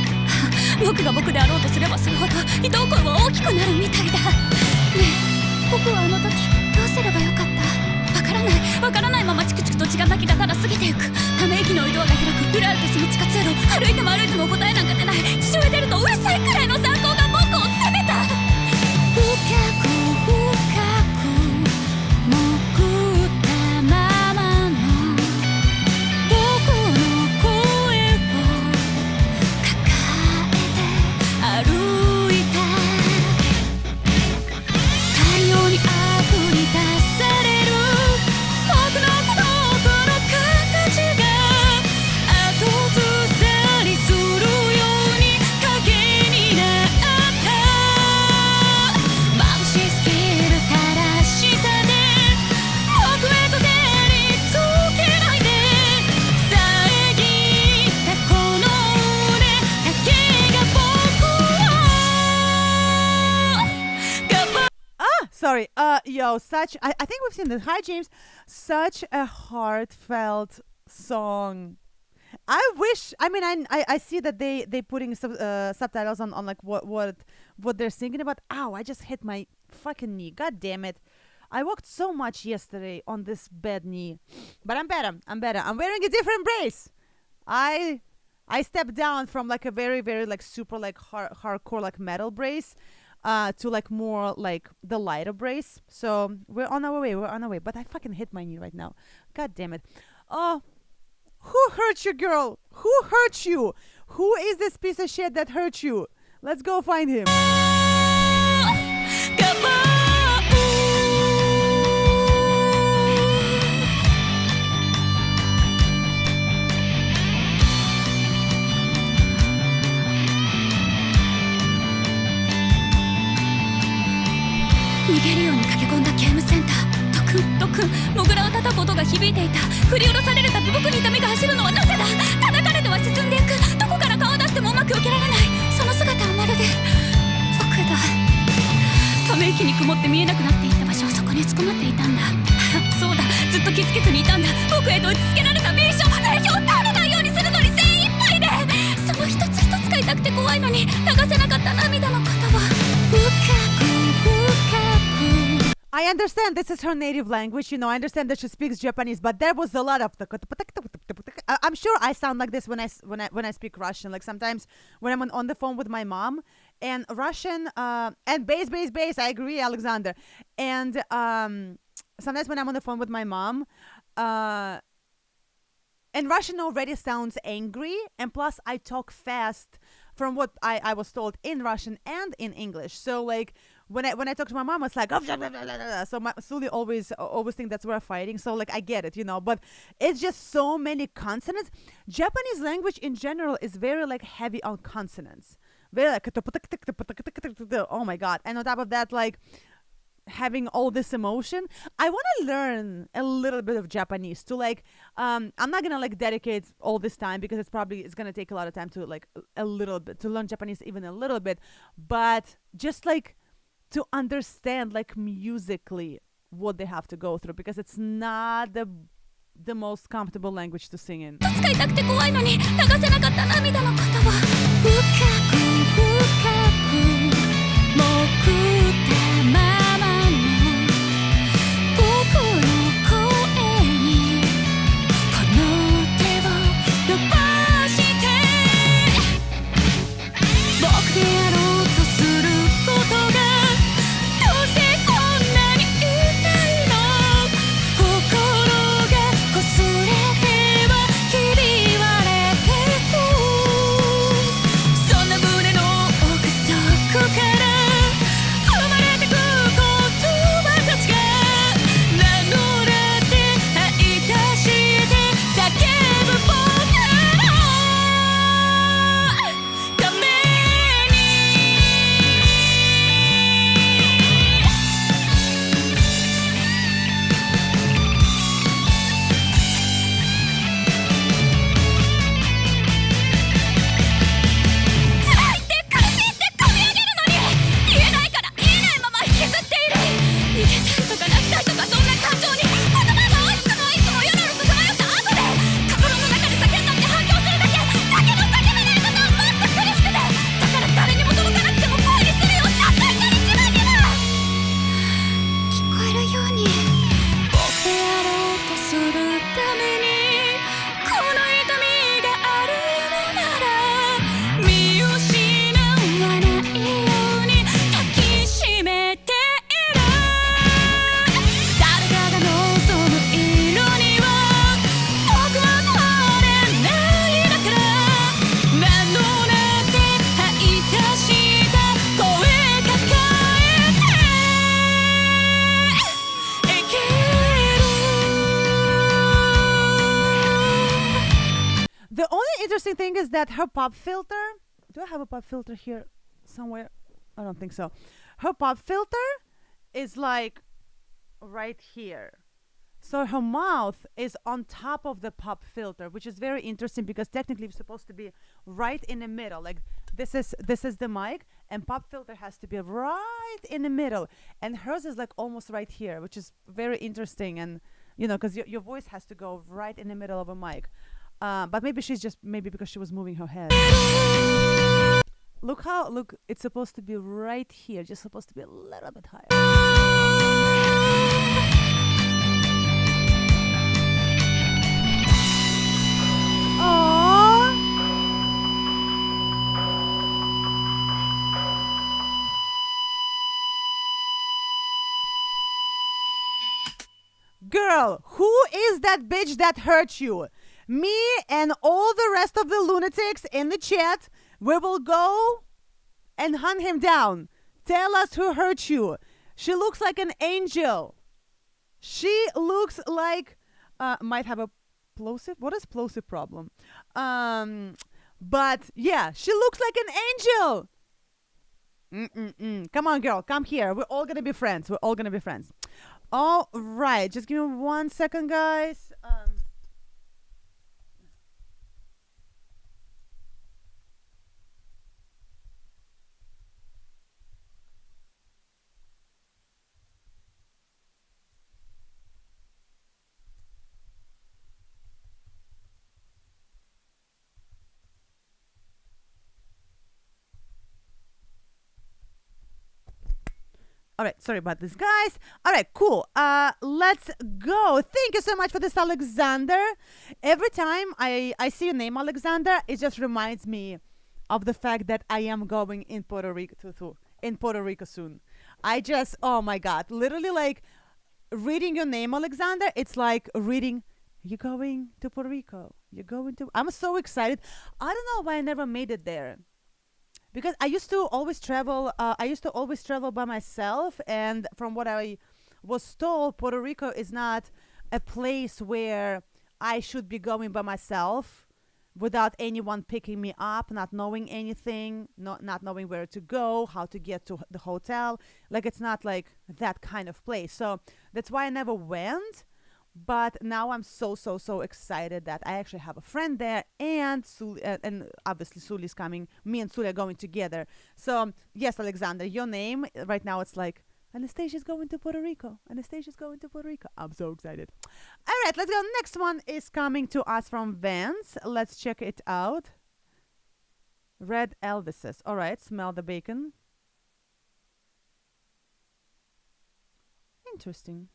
I: 僕が僕であろうとすればするほど伊藤声は大きくなるみたいだ。ねえ、僕はあの時どうすればよかった？わからないままチクチクと血が泣きがただ過ぎてゆく。ため息の井戸が開く裏へとする地下通路。歩いても歩いても答えなんか出ない。父親出るとうるさいくらいの残光が僕を責めた。深く深く潜ったままの僕の声を抱えて歩いた。太陽にあぶり出される僕の孤独の形が後ずさりするように影になった。眩しすぎる正しさで僕へと照りつけないで。遮ったこの腕だけが僕を
A: Sorry. Yo, I think we've seen this. Hi, James. Such a heartfelt song. I see that they putting subtitles on like what they're singing about. Ow, I just hit my fucking knee. God damn it. I walked so much yesterday on this bad knee. But I'm better. I'm wearing a different brace. I stepped down from like a very, very like super like hardcore like metal brace to like more like the lighter brace. So we're on our way. But I fucking hit my knee right now. God damn it. Oh, who hurt you, girl? Who hurt you? Who is this piece of shit that hurt you? Let's go find him.
I: 逃げるように駆け込んだゲームセンター。ドクンドクンモグラを叩く音が響いていた。振り下ろされるたび僕に痛みが走るのはなぜだ。叩かれては進んでいく。どこから顔を出してもうまく受けられない。その姿はまるで僕だ。ため息に曇って見えなくなっていった場所はそこに突っ込まっていたんだ。そうだ、ずっと気づけずにいたんだ。僕へと打ちつけられた名称霊表を倒れないようにするのに精一杯で。その一つ一つが痛くて怖いのに流せなかった涙の言葉。深く
A: I understand this is her native language, I understand that she speaks Japanese, but there was a lot of I'm sure I sound like this when I speak Russian. Like sometimes when I'm on the phone with my mom and Russian and bass. I agree, Alexander. And sometimes when I'm on the phone with my mom, and Russian already sounds angry, and plus I talk fast from what I was told in Russian and in English. So like when I talk to my mom, it's like so Suli always think that's we're fighting. So like I get it, but it's just so many consonants. Japanese language in general is very like heavy on consonants. Very like oh my god. And on top of that, like having all this emotion, I want to learn a little bit of Japanese to like I'm not gonna like dedicate all this time because it's gonna take a lot of time to like a little bit to learn Japanese, even a little bit, but just like to understand like musically what they have to go through, because it's not the most comfortable language to sing in.
I: 使いたくて怖いのに流せなかった涙の言葉。深く深く潜ったままの僕の声にこの手を伸ばして僕でやろうとすることがどうしてこんなに痛いの。心がこすれてはひび割れてく。そんな
A: interesting thing is that her pop filter. Do I have a pop filter here somewhere? I don't think so. Her pop filter is like right here. So her mouth is on top of the pop filter, which is very interesting because technically it's supposed to be right in the middle. Like this is the mic, and pop filter has to be right in the middle, and hers is like almost right here, which is very interesting. And you know, because your voice has to go right in the middle of a mic. But maybe maybe because she was moving her head. Look, it's supposed to be right here, just supposed to be a little bit higher. Aww. Girl, who is that bitch that hurt you? Me and all the rest of the lunatics in the chat, we will go and hunt him down. Tell us who hurt you. She looks like an angel. She looks like might have a plosive. What is plosive problem? But yeah, she looks like an angel. Come on, girl, come here. We're all gonna be friends. All right, just give me 1 second, guys. All right, sorry about this, guys. All right, cool. Let's go. Thank you so much for this, Alexander. Every time I see your name, Alexander, it just reminds me of the fact that I am going in Puerto Rico soon. Oh my God, literally like reading your name, Alexander. It's like reading, you're going to Puerto Rico. I'm so excited. I don't know why I never made it there. Because I used to always travel by myself, and from what I was told, Puerto Rico is not a place where I should be going by myself without anyone picking me up, not knowing anything, not knowing where to go, how to get to the hotel. Like, it's not like that kind of place. So that's why I never went. But now I'm so excited that I actually have a friend there, and and obviously Suli's coming. Me and Suli are going together. So yes, Alexander, your name right now, it's like Anastasia's going to Puerto Rico. I'm so excited. All right, let's go. Next one is coming to us from Vance. Let's check it out. Red Elvises. All right, smell the bacon. Interesting.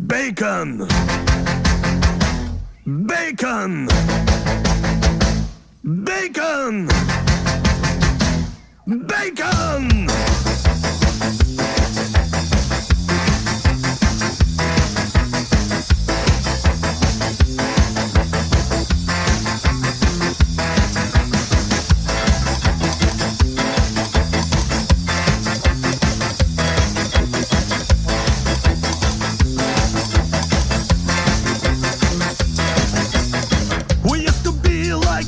J: Bacon! Bacon! Bacon! Bacon!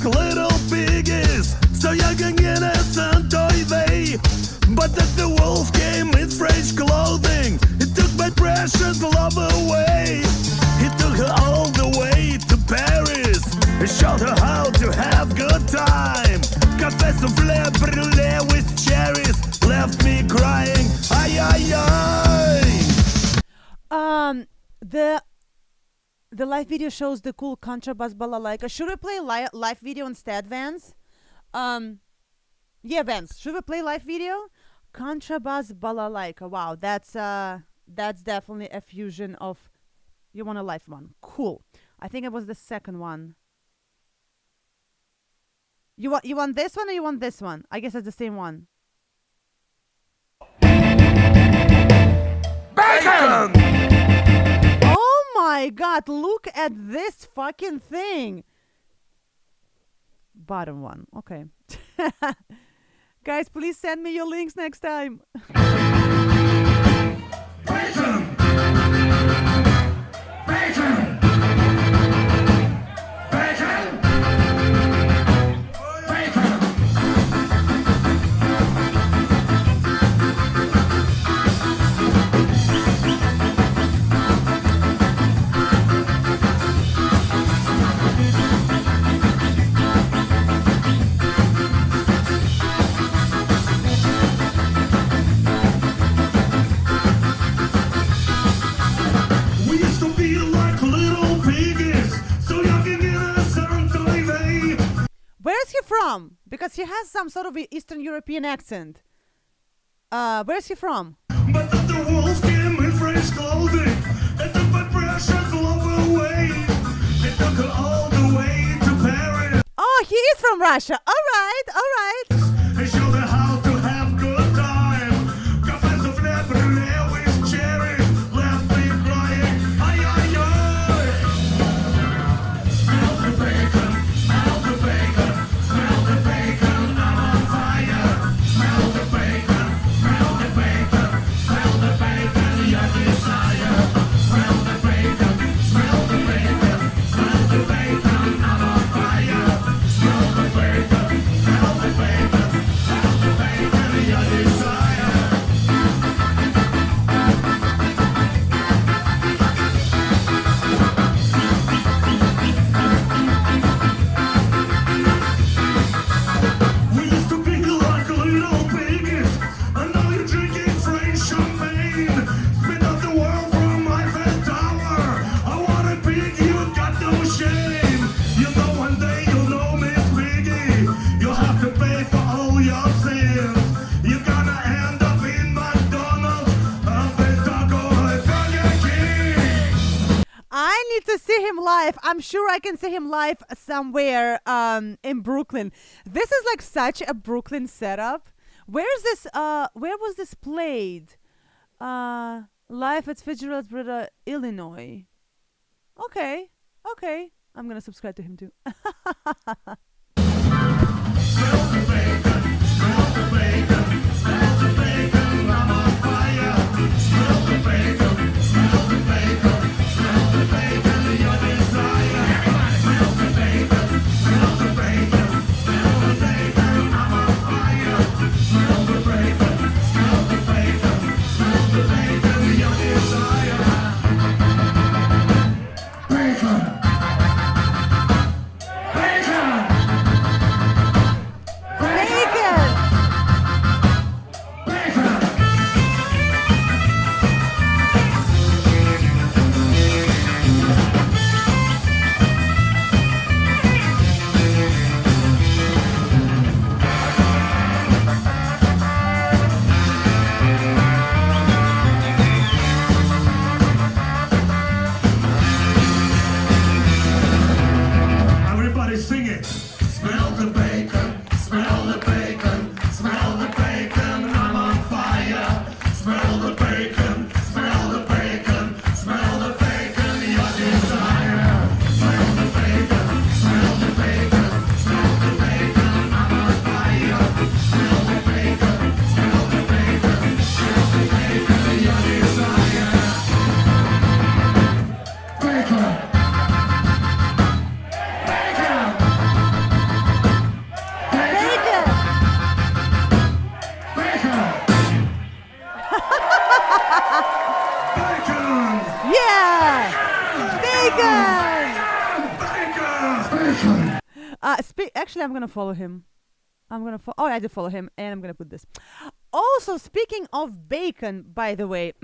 J: Little piggies, so young and innocent toy they. But then the wolf came in fresh clothing. He took my precious love away. He took her all the way to Paris. He showed her how to have good time. Café soufflé brûlé with cherries left me crying. Ay ay ay.
A: The live video shows the cool contrabass balalaika. Should we play live video instead, Vance? Yeah, Vance. Should we play live video? Contrabass balalaika. Wow, that's definitely a fusion of. You want a live one? Cool. I think it was the second one. You want this one or you want this one? I guess it's the same one.
J: Bacon!
A: Oh my God, look at this fucking thing. Bottom one. Okay. Guys, please send me your links next time.
J: Bacon! Bacon! Bacon!
A: because he has some sort of Eastern European accent. Where's he from?
J: But then the wolf came in fresh clothing and took my precious love away. They took her all the way to Paris.
A: Oh, he is from Russia. All right, all right.
J: They showed her how to have good time. Cafes of Nebrele with cherries left me crying. Ay, ay, ay. Smell the bacon, smell the bacon, smell the bacon, I'm on fire. Smell the bacon, smell the bacon, smell the bacon, your desire. Smell the bacon, smell the bacon, smell the bacon, I'm on fire. Smell the bacon, smell the bacon, smell the bacon, your desire. We used to be like little piggies, and now you're drinking French champagne. Spin out the world from Eiffel Tower. I wanna pig, you got no shame. You know one day you'll know Miss Piggy. You'll have to pay for all your sins. You're gonna end up in McDonald's, a taco, a Burger King.
A: I need to see him live. I'm sure I can see him live somewhere in Brooklyn. This is like such a Brooklyn setup. Where's this where was this played? Live at Fitzgerald, Illinois. Okay. Okay. I'm going to subscribe to him too.
J: Smell the bacon, smell the bacon, smell the bacon, I'm on fire. Smell the bacon, smell the bacon, smell the bacon, your desire. Smell the bacon, smell the bacon, smell the bacon, I'm on fire. Smell the bacon, smell the bacon, smell the bacon, your desire. Bacon. Bacon. Everybody sing it. Smell the bacon, smell the bacon, smell the bacon, I'm on fire. Smell the bacon, smell the bacon, smell the bacon, your desire. Smell the bacon, smell the bacon, smell the bacon, I'm on fire. Smell the bacon, smell the bacon, smell the bacon, your desire. Bacon.
A: Actually, I'm gonna follow him. Oh, I did follow him, and I'm gonna put this. Also, speaking of bacon, by the way,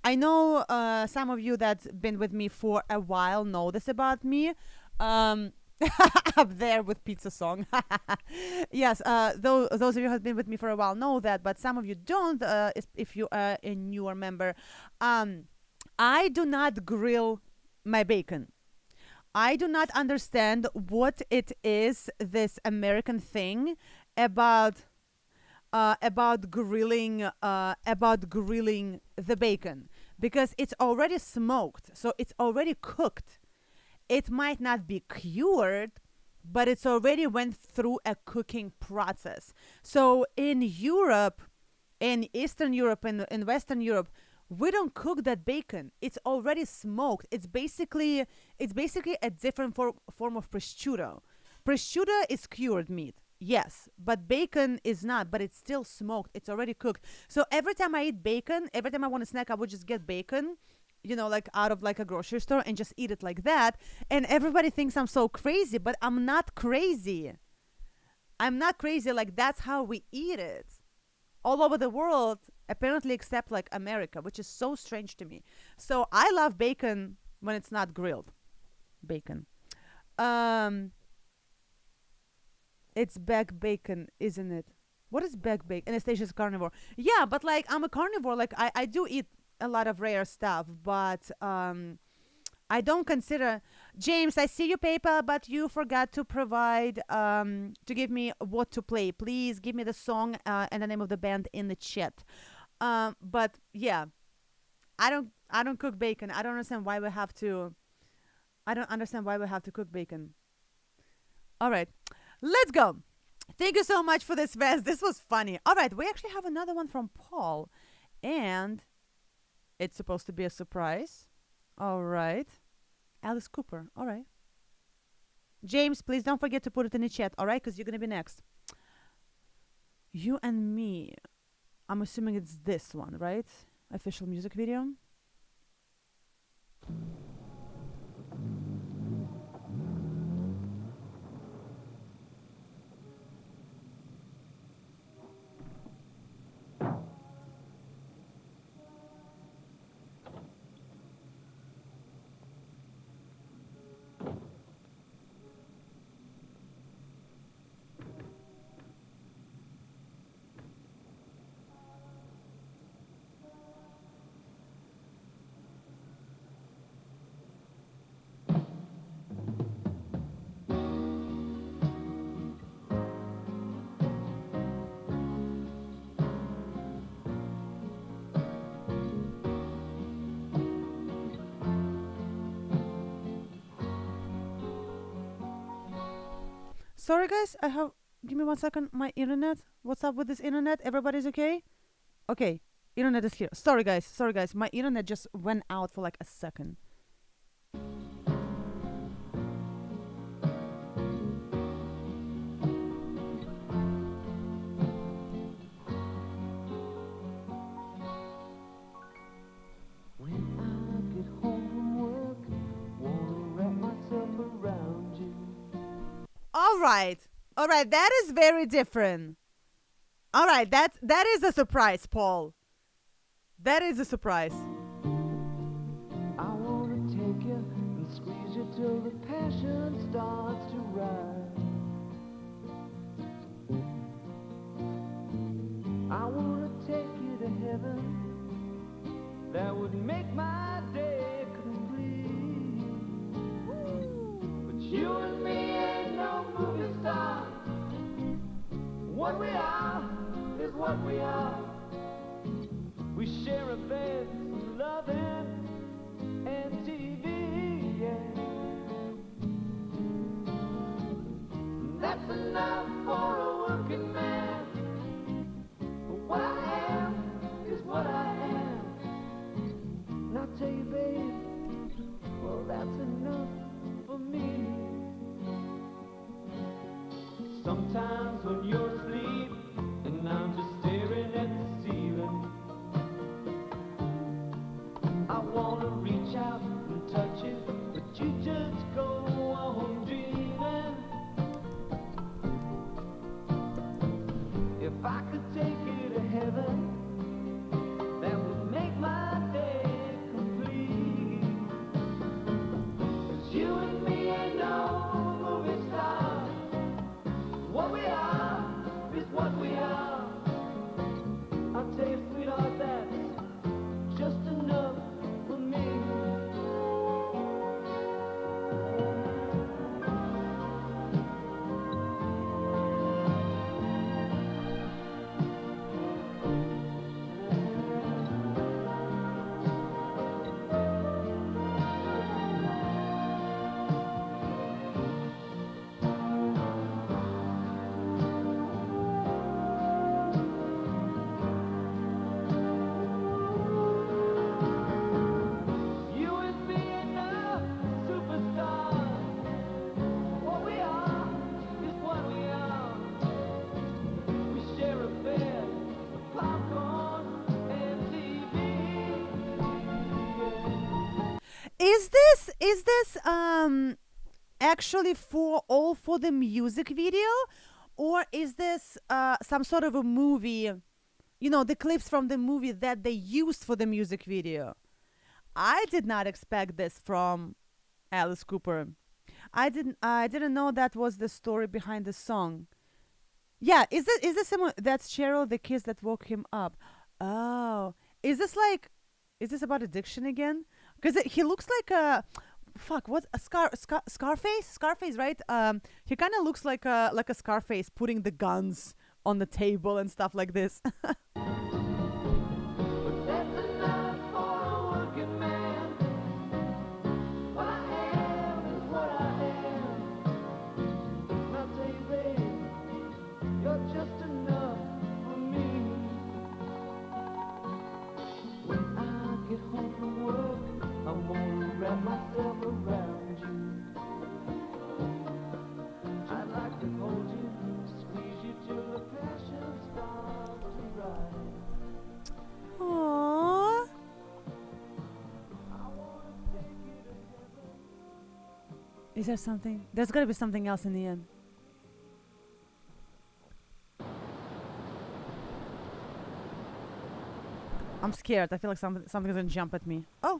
A: I know some of you that's been with me for a while know this about me. Up there with pizza song. Yes, those of you who have been with me for a while know that, but some of you don't. If you are a newer member, I do not grill my bacon. I do not understand what it is, this American thing about grilling the bacon, because it's already smoked, so it's already cooked. It might not be cured, but it's already went through a cooking process. So in Europe, in Eastern Europe, and in Western Europe, we don't cook that bacon. It's already smoked. It's basically a different form of prosciutto. Prosciutto is cured meat, yes, but bacon is not. But it's still smoked. It's already cooked. So every time I eat bacon, every time I want a snack, I would just get bacon, like out of like a grocery store, and just eat it like that. And everybody thinks I'm so crazy, but I'm not crazy. I'm not crazy. Like, that's how we eat it all over the world, apparently, except like America, which is so strange to me. So I love bacon when it's not grilled bacon. It's back bacon, isn't it? What is back bacon? Anastasia's carnivore. Yeah, but like I'm a carnivore. Like I do eat a lot of rare stuff, but I don't consider. James, I see your paper, but you forgot to provide to give me what to play. Please give me the song and the name of the band in the chat. But yeah, I don't cook bacon. I don't understand why we have to. I don't understand why we have to cook bacon. All right, let's go. Thank you so much for this, Vance. This was funny. All right, we actually have another one from Paul, and it's supposed to be a surprise. All right. Alice Cooper. All right. James, please don't forget to put it in the chat, all right? Because you're going to be next. You and Me. I'm assuming it's this one, right? Official music video. Sorry, guys. Give me 1 second. My internet. What's up with this internet? Everybody's okay? Okay. Internet is here. Sorry, guys. Sorry, guys. My internet just went out for like a second. All right, that is very different. All right, that is a surprise, Paul. That is a surprise.
K: I wanna take you and squeeze you till the passion starts to rise. I wanna take you to heaven. That would make my day complete. But you and me ain't no movie star. What we are is what we are. We share a bed, loving, and TV, yeah. That's enough for a working man. But what I am is what I am. And I tell you, babe, well, that's enough for me. Sometimes when you're asleep and I'm just staring at the ceiling, I wanna reach out and touch you, but you just go on dreaming. If I could take you to heaven, that would make my day complete. 'Cause you and me ain't no movie stars. What we are is what we are. I'll tell you, sweetheart, that's just enough for me. You and me and a superstar. What we are is what we are. We share a bed, popcorn, and TV.
A: Is this actually for the music video, or is this some sort of a movie? You know, the clips from the movie that they used for the music video. I did not expect this from Alice Cooper. I didn't know that was the story behind the song. Yeah, is this someone that's Cheryl, the kiss that woke him up? Oh, is this like, is this about addiction again? Because he looks like a, fuck, what's a Scarface? Scarface, right? He kind of looks like a Scarface, putting the guns on the table and stuff like this. Aww. Is there something? There's gotta be something else in the end. I'm scared. I feel like something's gonna jump at me. Oh.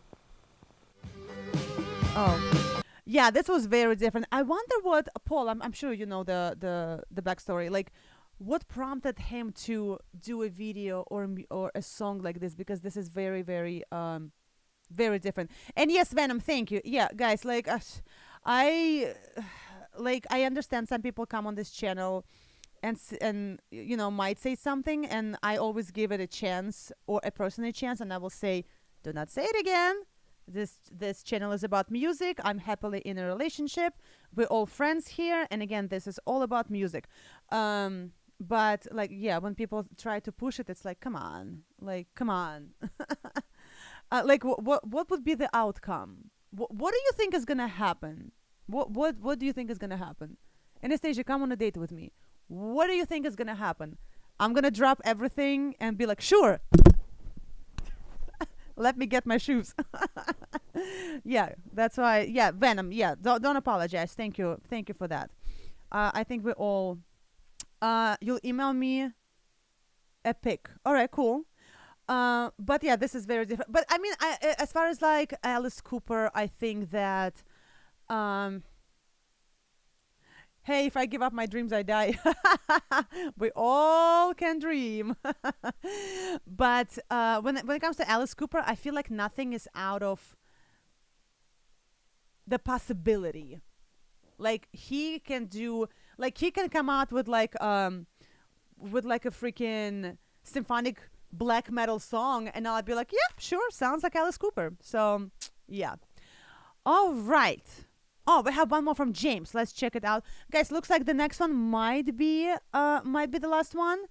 A: Oh. Yeah, this was very different. I wonder what Paul. I'm sure you know the backstory. Like, what prompted him to do a video or a song like this? Because this is very, very, very different. And yes, Venom, thank you. Yeah, guys, like, I understand some people come on this channel and you know, might say something, and I always give it a chance, or a person a chance, and I will say, do not say it again. This channel is about music. I'm happily in a relationship. We're all friends here, and again, this is all about music. But like, yeah, when people try to push it, it's like, come on, like, come on. Like, what would be the outcome? What do you think is gonna happen? What do you think is gonna happen? Anastasia, come on a date with me. What do you think is gonna happen? I'm gonna drop everything and be like, sure. Let me get my shoes. Yeah, that's why. Yeah, Venom. Yeah, don't apologize. Thank you for that. I think we all. You'll email me a pic. All right, cool. But yeah, this is very different. But I mean, as far as like Alice Cooper, I think that. Hey, if I give up my dreams, I die. We all can dream. But when it comes to Alice Cooper, I feel like nothing is out of the possibility. Like, he can come out with like a freaking symphonic black metal song, and I'll be like, yeah, sure, sounds like Alice Cooper. So yeah. All right. Oh, we have one more from James. Let's check it out. Guys, looks like the next one might be the last one.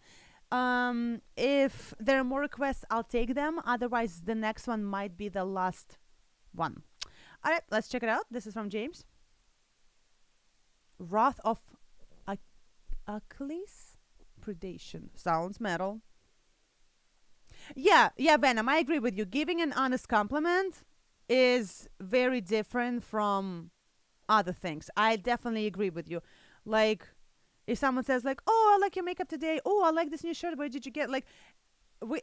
A: If there are more requests, I'll take them. Otherwise, the next one might be the last one. All right, let's check it out. This is from James. Wrath of Achilles? Predation. Sounds metal. Yeah, Venom, I agree with you. Giving an honest compliment is very different from other things. I definitely agree with you. Like, if someone says like, oh, I like your makeup today, oh, I like this new shirt, where did you get? Like, we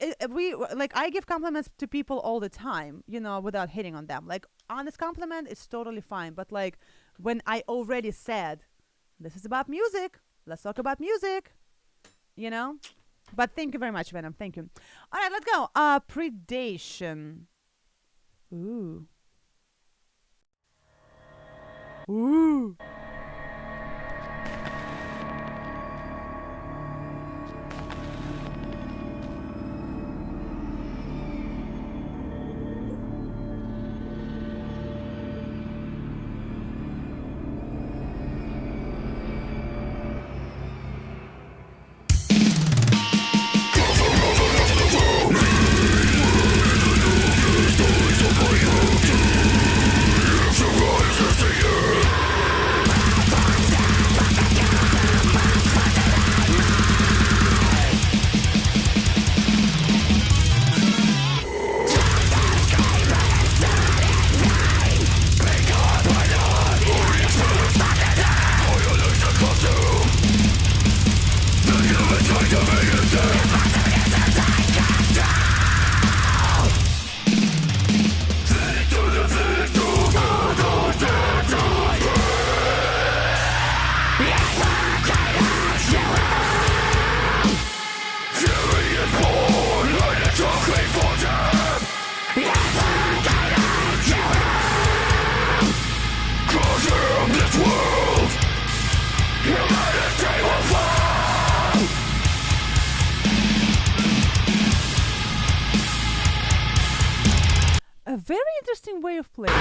A: like, I give compliments to people all the time, you know, without hitting on them. Like, honest compliment is totally fine, but like, when I already said this is about music, let's talk about music, you know. But thank you very much, Venom. Thank you. All right, let's go. Predation. Ooh. Ooh. Very interesting way of playing.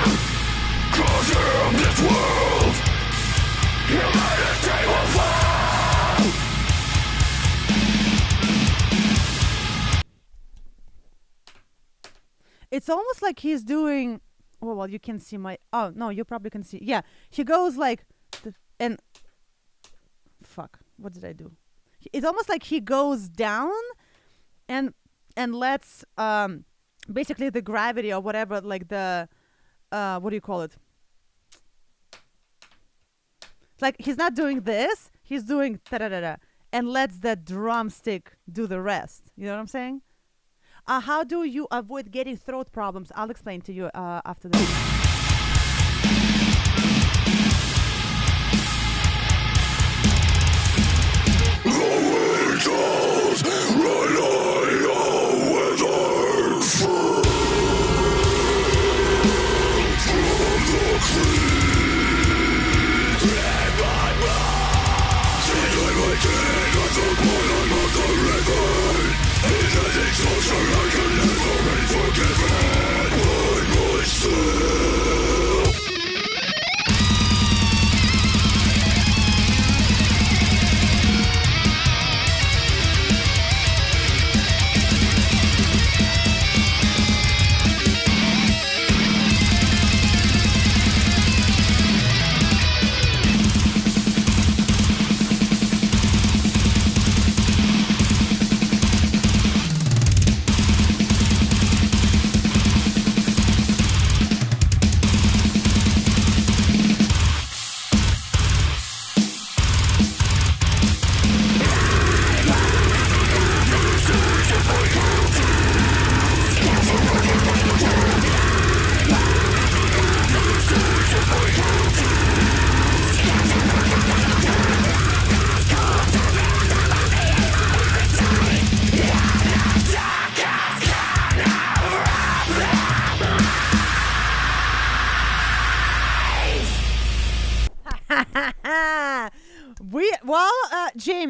A: It's almost like he's doing. Oh well, you can see my. Oh no, you probably can see. Yeah, he goes like, and fuck. What did I do? It's almost like he goes down, and lets basically the gravity or whatever, like the what do you call it? It's like he's not doing this. He's doing da-da-da-da, and lets the drumstick do the rest. You know what I'm saying? How do you avoid getting throat problems? I'll explain to you after this.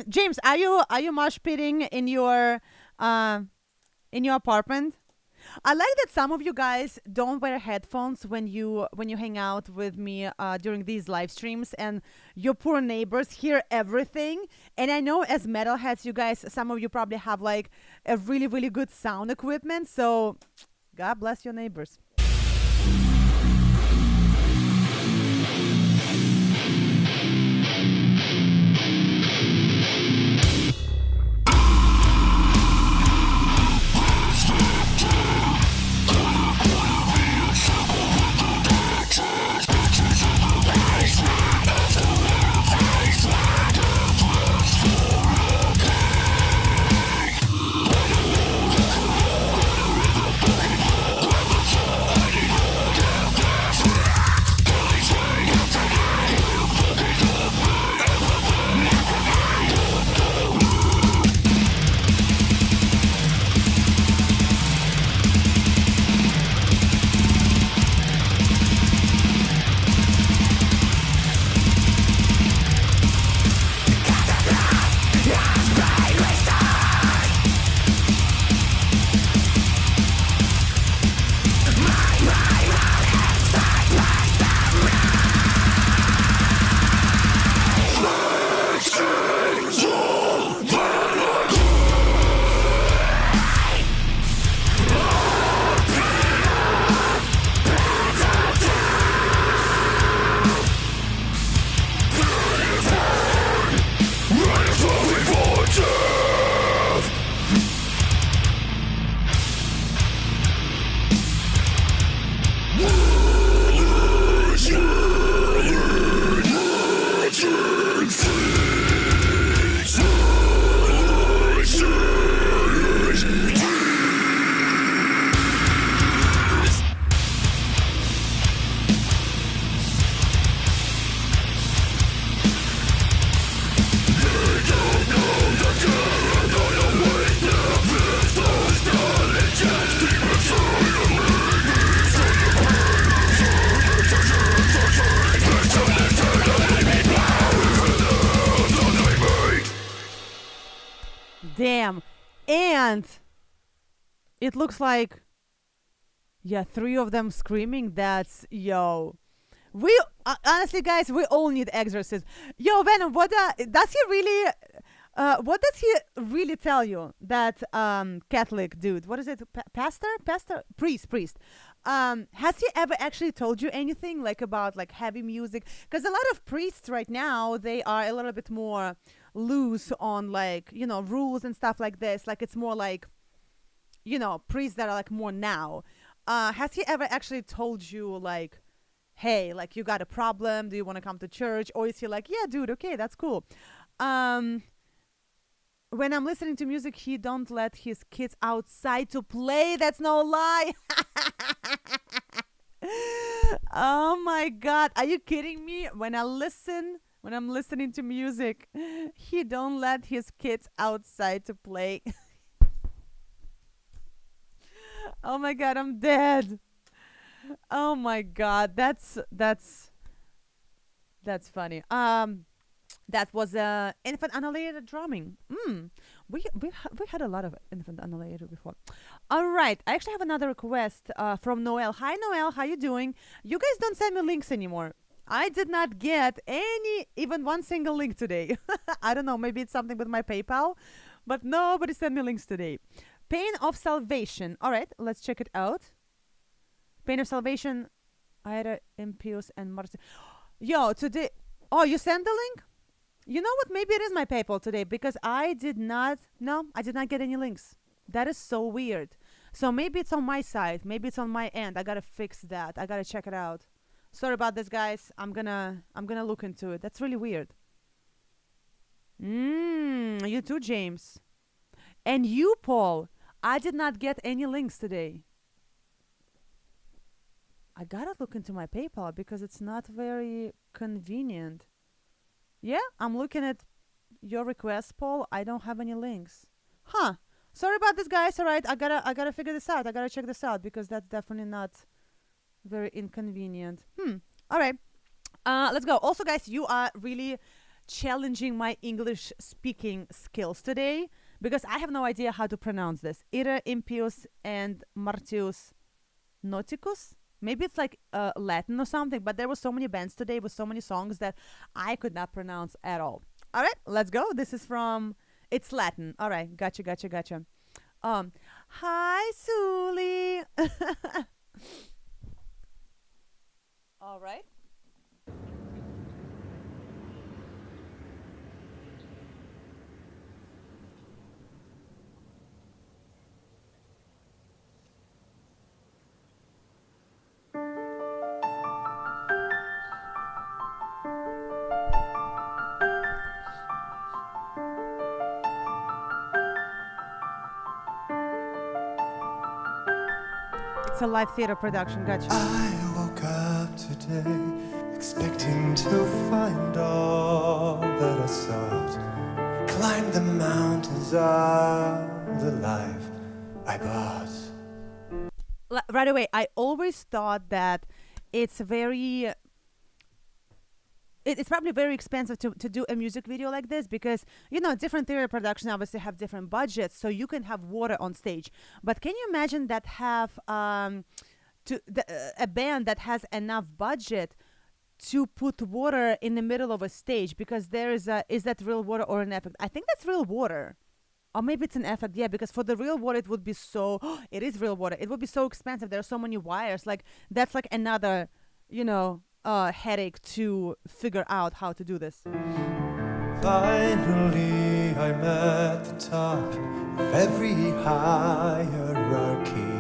A: James, are you mosh pitting in your apartment? I like that some of you guys don't wear headphones when you hang out with me during these live streams, and your poor neighbors hear everything. And I know as metalheads, you guys, some of you probably have like a really, really good sound equipment. So God bless your neighbors. Damn. And it looks like Yeah, 3 of them screaming. That's yo. We honestly, guys, we all need exorcism. Yo, Venom, what does he really? What does he really tell you? That Catholic dude. What is it? Pastor, priest. Has he ever actually told you anything like about like heavy music? Because a lot of priests right now, they are a little bit more loose on like, you know, rules and stuff like this. Like it's more like, you know, priests that are like more now. Has he ever actually told you like, hey, like you got a problem, do you want to come to church? Or is he like, yeah, dude, okay, that's cool. When I'm listening to music, he don't let his kids outside to play. That's no lie. Oh my God, are you kidding me? When I'm listening to music, he don't let his kids outside to play. Oh my God, I'm dead. Oh my God, that's funny. That was infant annihilator drumming. We had a lot of infant annihilator before. All right, I actually have another request from Noel. Hi Noel, how you doing? You guys don't send me links anymore. I did not get even one single link today. I don't know, maybe it's something with my PayPal, but nobody sent me links today. Pain of Salvation. All right, let's check it out. Pain of Salvation, Ira, Impious, and Marcy. Yo, today. Oh, you sent the link? You know what? Maybe it is my PayPal today because I did not get any links. That is so weird. So maybe it's on my side. Maybe it's on my end. I gotta fix that. I gotta check it out. Sorry about this, guys. I'm gonna look into it. That's really weird. You too, James. And you, Paul. I did not get any links today. I gotta look into my PayPal because it's not very convenient. Yeah, I'm looking at your request, Paul. I don't have any links. Huh. Sorry about this, guys. All right, I gotta figure this out. I gotta check this out because that's definitely not very inconvenient. All right. Let's go. Also, guys, you are really challenging my English speaking skills today because I have no idea how to pronounce this. Ira, Impius, and Martius Nauticus. Maybe it's like Latin or something, but there were so many bands today with so many songs that I could not pronounce at all. All right, let's go. This is from, it's Latin. All right, gotcha. Hi, Suli. All right. It's a live theater production, gotcha.
L: I woke up today expecting to find all that I sought. Climb the mountains of the life I bought.
A: Right away, I always thought that it's very... It's probably very expensive to do a music video like this because, you know, different theater production obviously have different budgets, so you can have water on stage. But can you imagine that have a band that has enough budget to put water in the middle of a stage because there is that real water or an effect? I think that's real water. Or maybe it's an effect, yeah, because for the real water, it would be so... it is real water. It would be so expensive. There are so many wires. Like, that's like another, you know... headache to figure out how to do this.
L: Finally, I'm at the top of every hierarchy.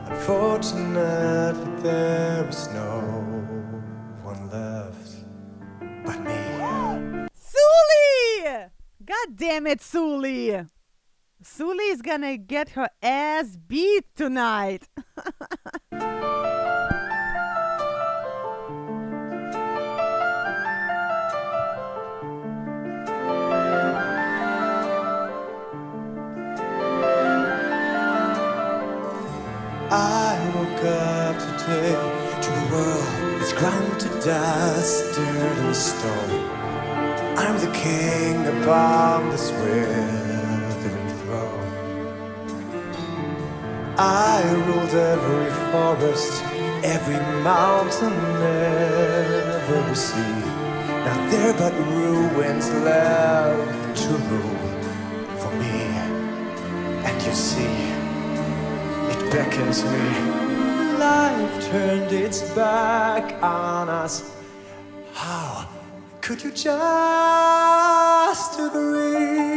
L: Unfortunately, there is no one left but me.
A: Suli! God damn it, Suli! Suli is gonna get her ass beat tonight.
L: I woke up today to a world that's ground to dust, dirt and stone. I'm the king upon this withering throne. I ruled every forest, every mountain, every sea. Now there but ruins left to rule for me. And you see, it beckons me. Life turned its back on us. How could you just agree?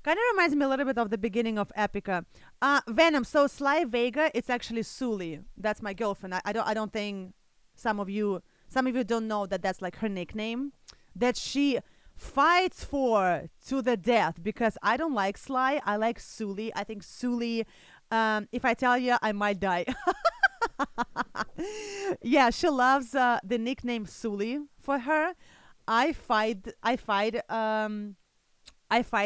A: Kind of reminds me a little bit of the beginning of Epica. Venom. So Sly Vega, it's actually Sully. That's my girlfriend. I don't think some of you don't know that that's like her nickname, that she fights for to the death, because I don't like Sly. I like Sully. I think Sully, if I tell you, I might die. Yeah, she loves the nickname Sully for her. I fight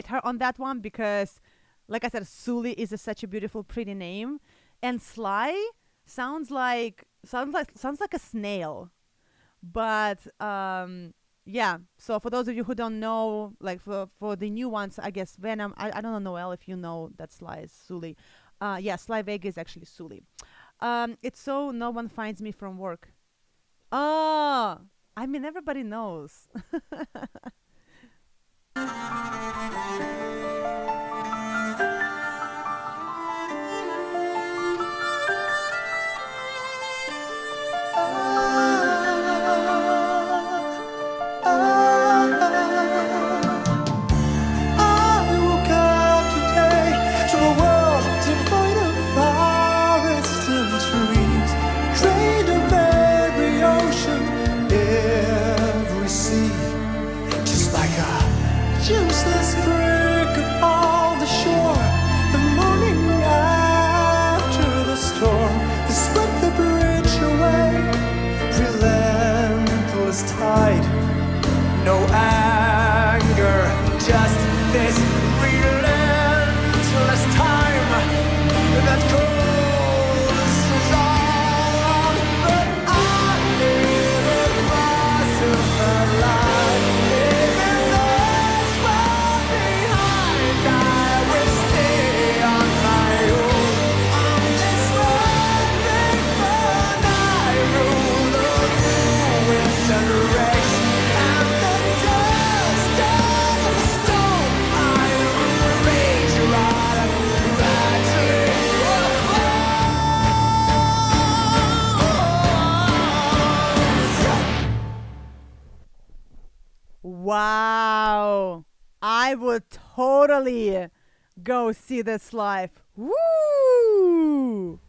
A: her on that one because, like I said, Sully is such a beautiful, pretty name, and Sly sounds like a snail. But yeah. So for those of you who don't know, like for the new ones, I guess Venom. I don't know, Noel, if you know that Sly is Sully. Yeah, Sly Vega is actually Sully. It's so no one finds me from work. Oh, I mean everybody knows.
L: Useless brick upon the shore, the morning after the storm, they swept the bridge away. Relentless tide, no anger, just this relentless time that calls us on. But I never cross the line.
A: Wow, I would totally go see this live. Woo!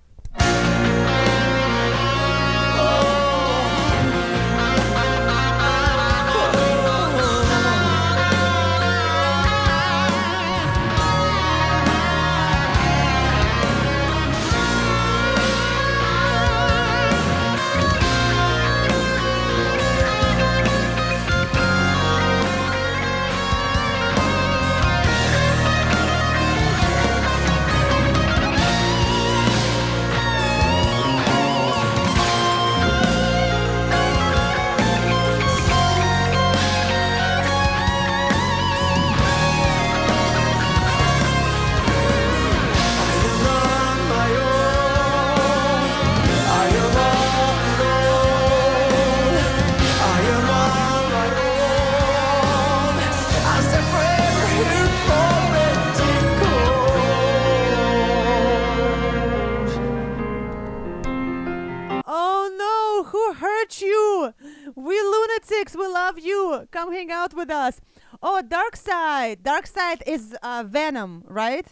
A: We lunatics, we love you. Come hang out with us. Oh, Darkseid. Darkseid is Venom, right?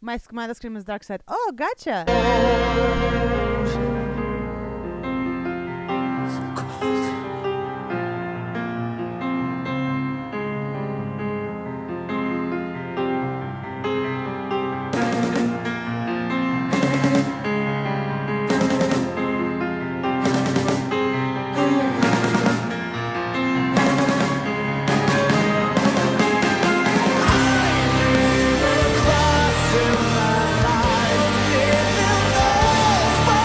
A: My other scream is Darkseid. Oh, gotcha.
L: Crossing my line, it will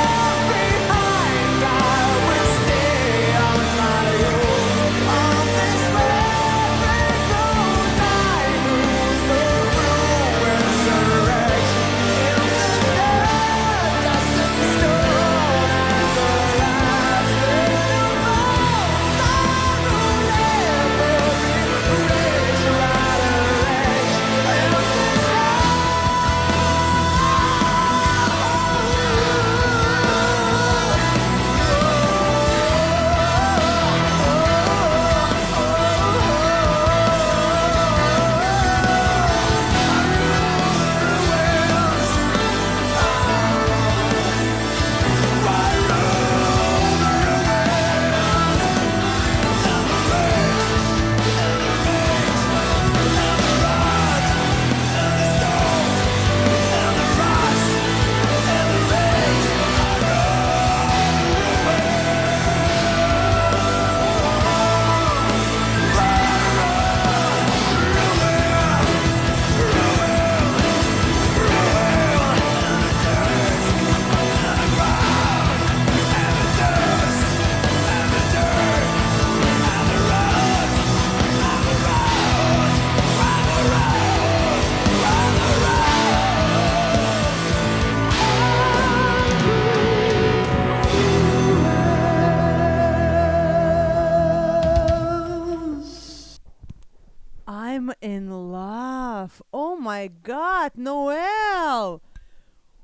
A: I'm in love. Oh my God, Noel.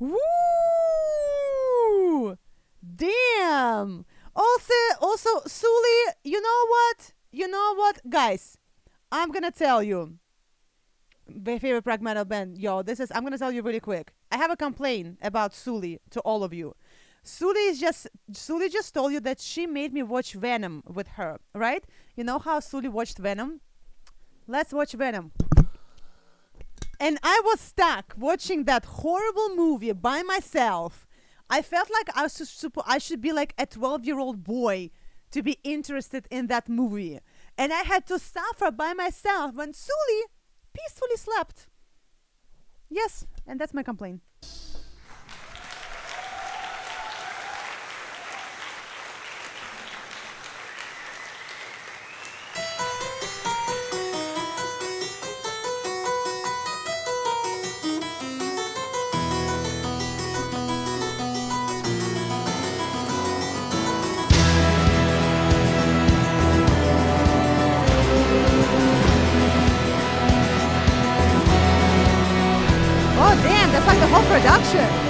A: Woo! Damn. Also, Sully, you know what? Guys, I'm gonna tell you. My favorite prog metal band. Yo, I'm gonna tell you really quick. I have a complaint about Sully to all of you. Sully just told you that she made me watch Venom with her, right? You know how Sully watched Venom? Let's watch Venom. And I was stuck watching that horrible movie by myself. I felt like I should be like a 12-year-old boy to be interested in that movie. And I had to suffer by myself when Sully peacefully slept. Yes, and that's my complaint. Oh damn, that's like the whole production.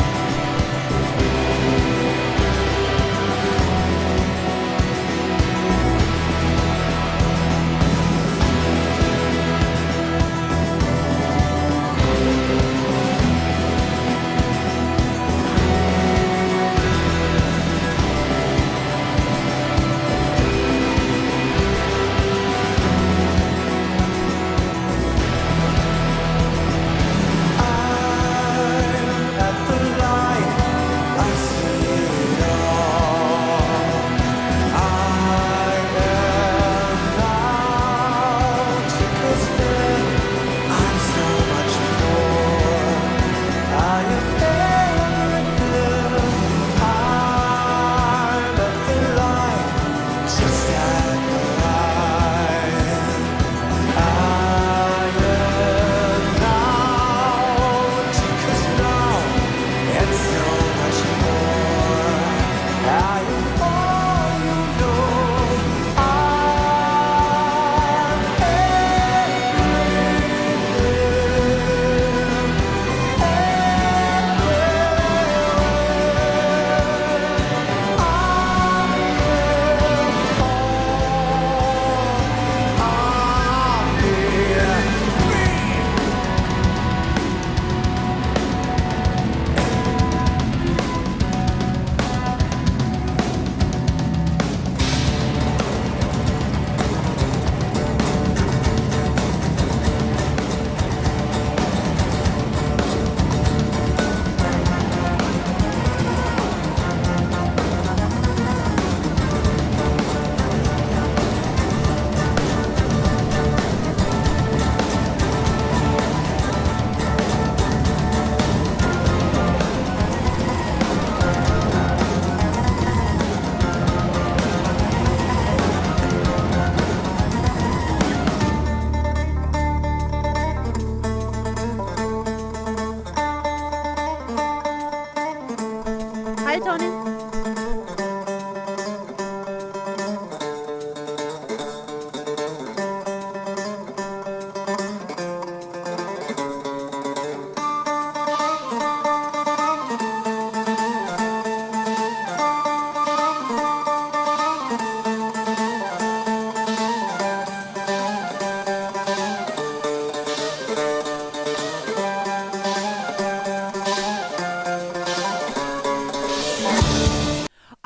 A: Hi, Tony.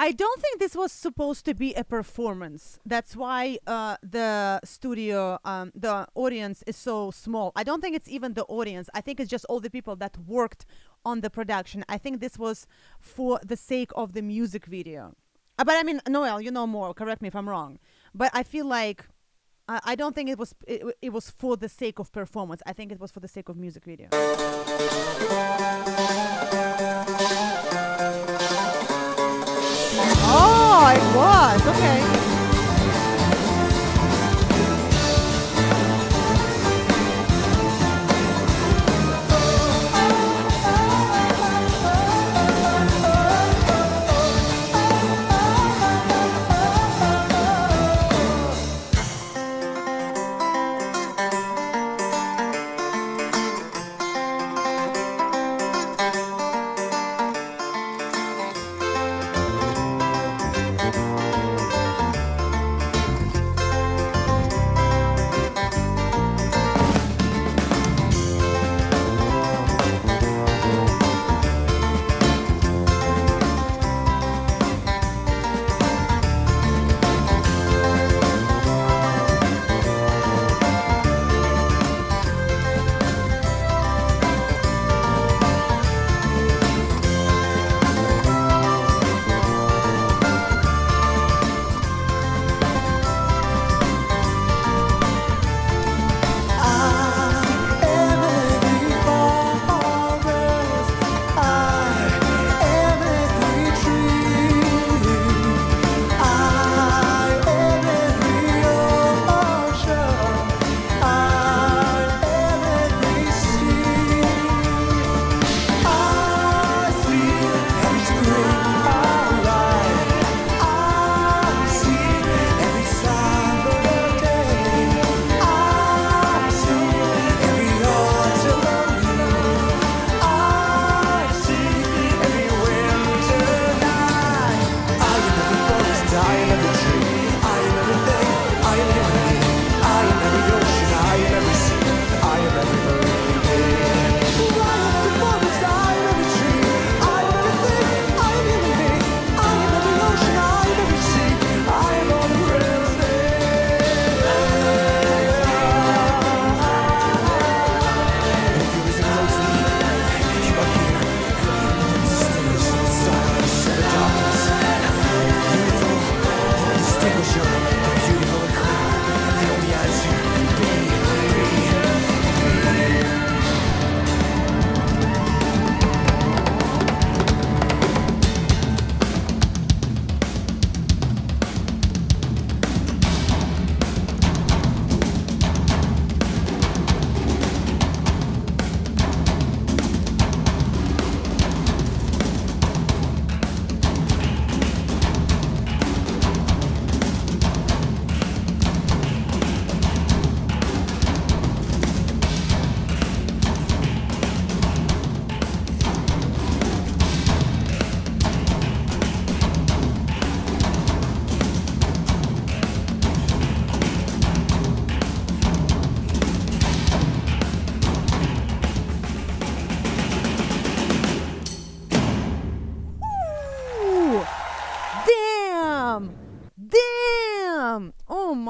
A: I don't think this was supposed to be a performance. That's why the studio, the audience is so small. I don't think it's even the audience. I think it's just all the people that worked on the production. I think this was for the sake of the music video. But I mean, Noel, you know more. Correct me if I'm wrong. But I feel like I don't think it was for the sake of performance. I think it was for the sake of music video. Oh, it was. Okay.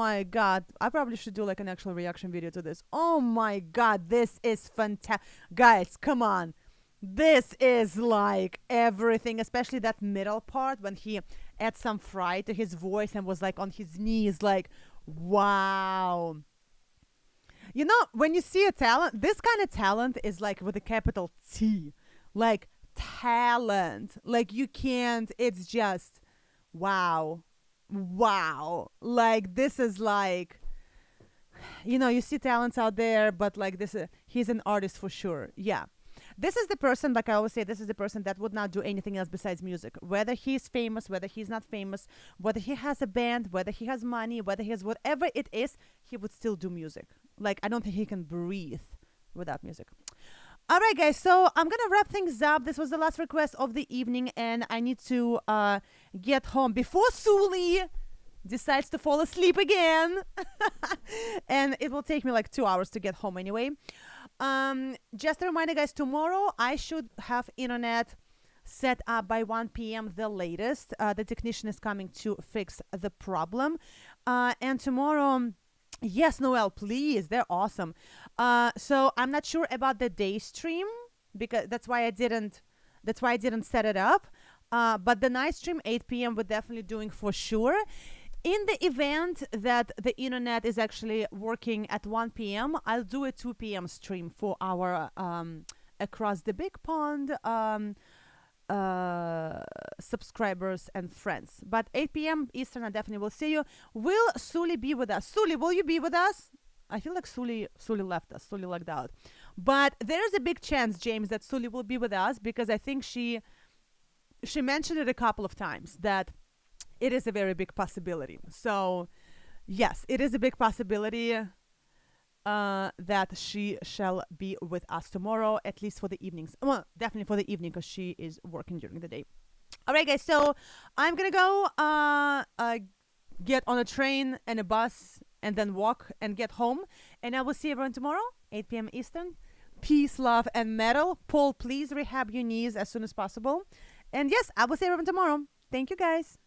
A: my God. I probably should do like an actual reaction video to this. Oh my God. This is fantastic. Guys, come on. This is like everything, especially that middle part when he adds some fry to his voice and was like on his knees, like, wow. You know, when you see a talent, this kind of talent is like with a capital T, like talent. Like you can't, it's just, wow. Wow. Like this is like, you know, you see talents out there, but like this, he's an artist for sure. Yeah. This is the person, like I always say, this is the person that would not do anything else besides music. Whether he's famous, whether he's not famous, whether he has a band, whether he has money, whether he has whatever it is, he would still do music. Like, I don't think he can breathe without music. All right, guys, so I'm going to wrap things up. This was the last request of the evening, and I need to get home before Suli decides to fall asleep again. And it will take me like 2 hours to get home anyway. Just a reminder, guys, tomorrow I should have internet set up by 1 p.m. the latest. The technician is coming to fix the problem. And tomorrow, yes, Noel, please, they're awesome. So I'm not sure about the day stream because that's why I didn't set it up. But the night stream, 8 p.m. we're definitely doing for sure. In the event that the internet is actually working at 1 p.m., I'll do a 2 p.m. stream for our Across the Big Pond subscribers and friends. But 8 p.m. Eastern, I definitely will see you. Will Suli be with us? Suli, will you be with us? I feel like Suli left us. Suli logged out. But there's a big chance, James, that Suli will be with us because I think she mentioned it a couple of times that it is a very big possibility. So, yes, it is a big possibility that she shall be with us tomorrow, at least for the evenings. Well, definitely for the evening because she is working during the day. All right, guys, so I'm going to go get on a train and a bus and then walk and get home. And I will see everyone tomorrow, 8 p.m. Eastern. Peace, love, and metal. Paul, please rehab your knees as soon as possible. And yes, I will see everyone tomorrow. Thank you, guys.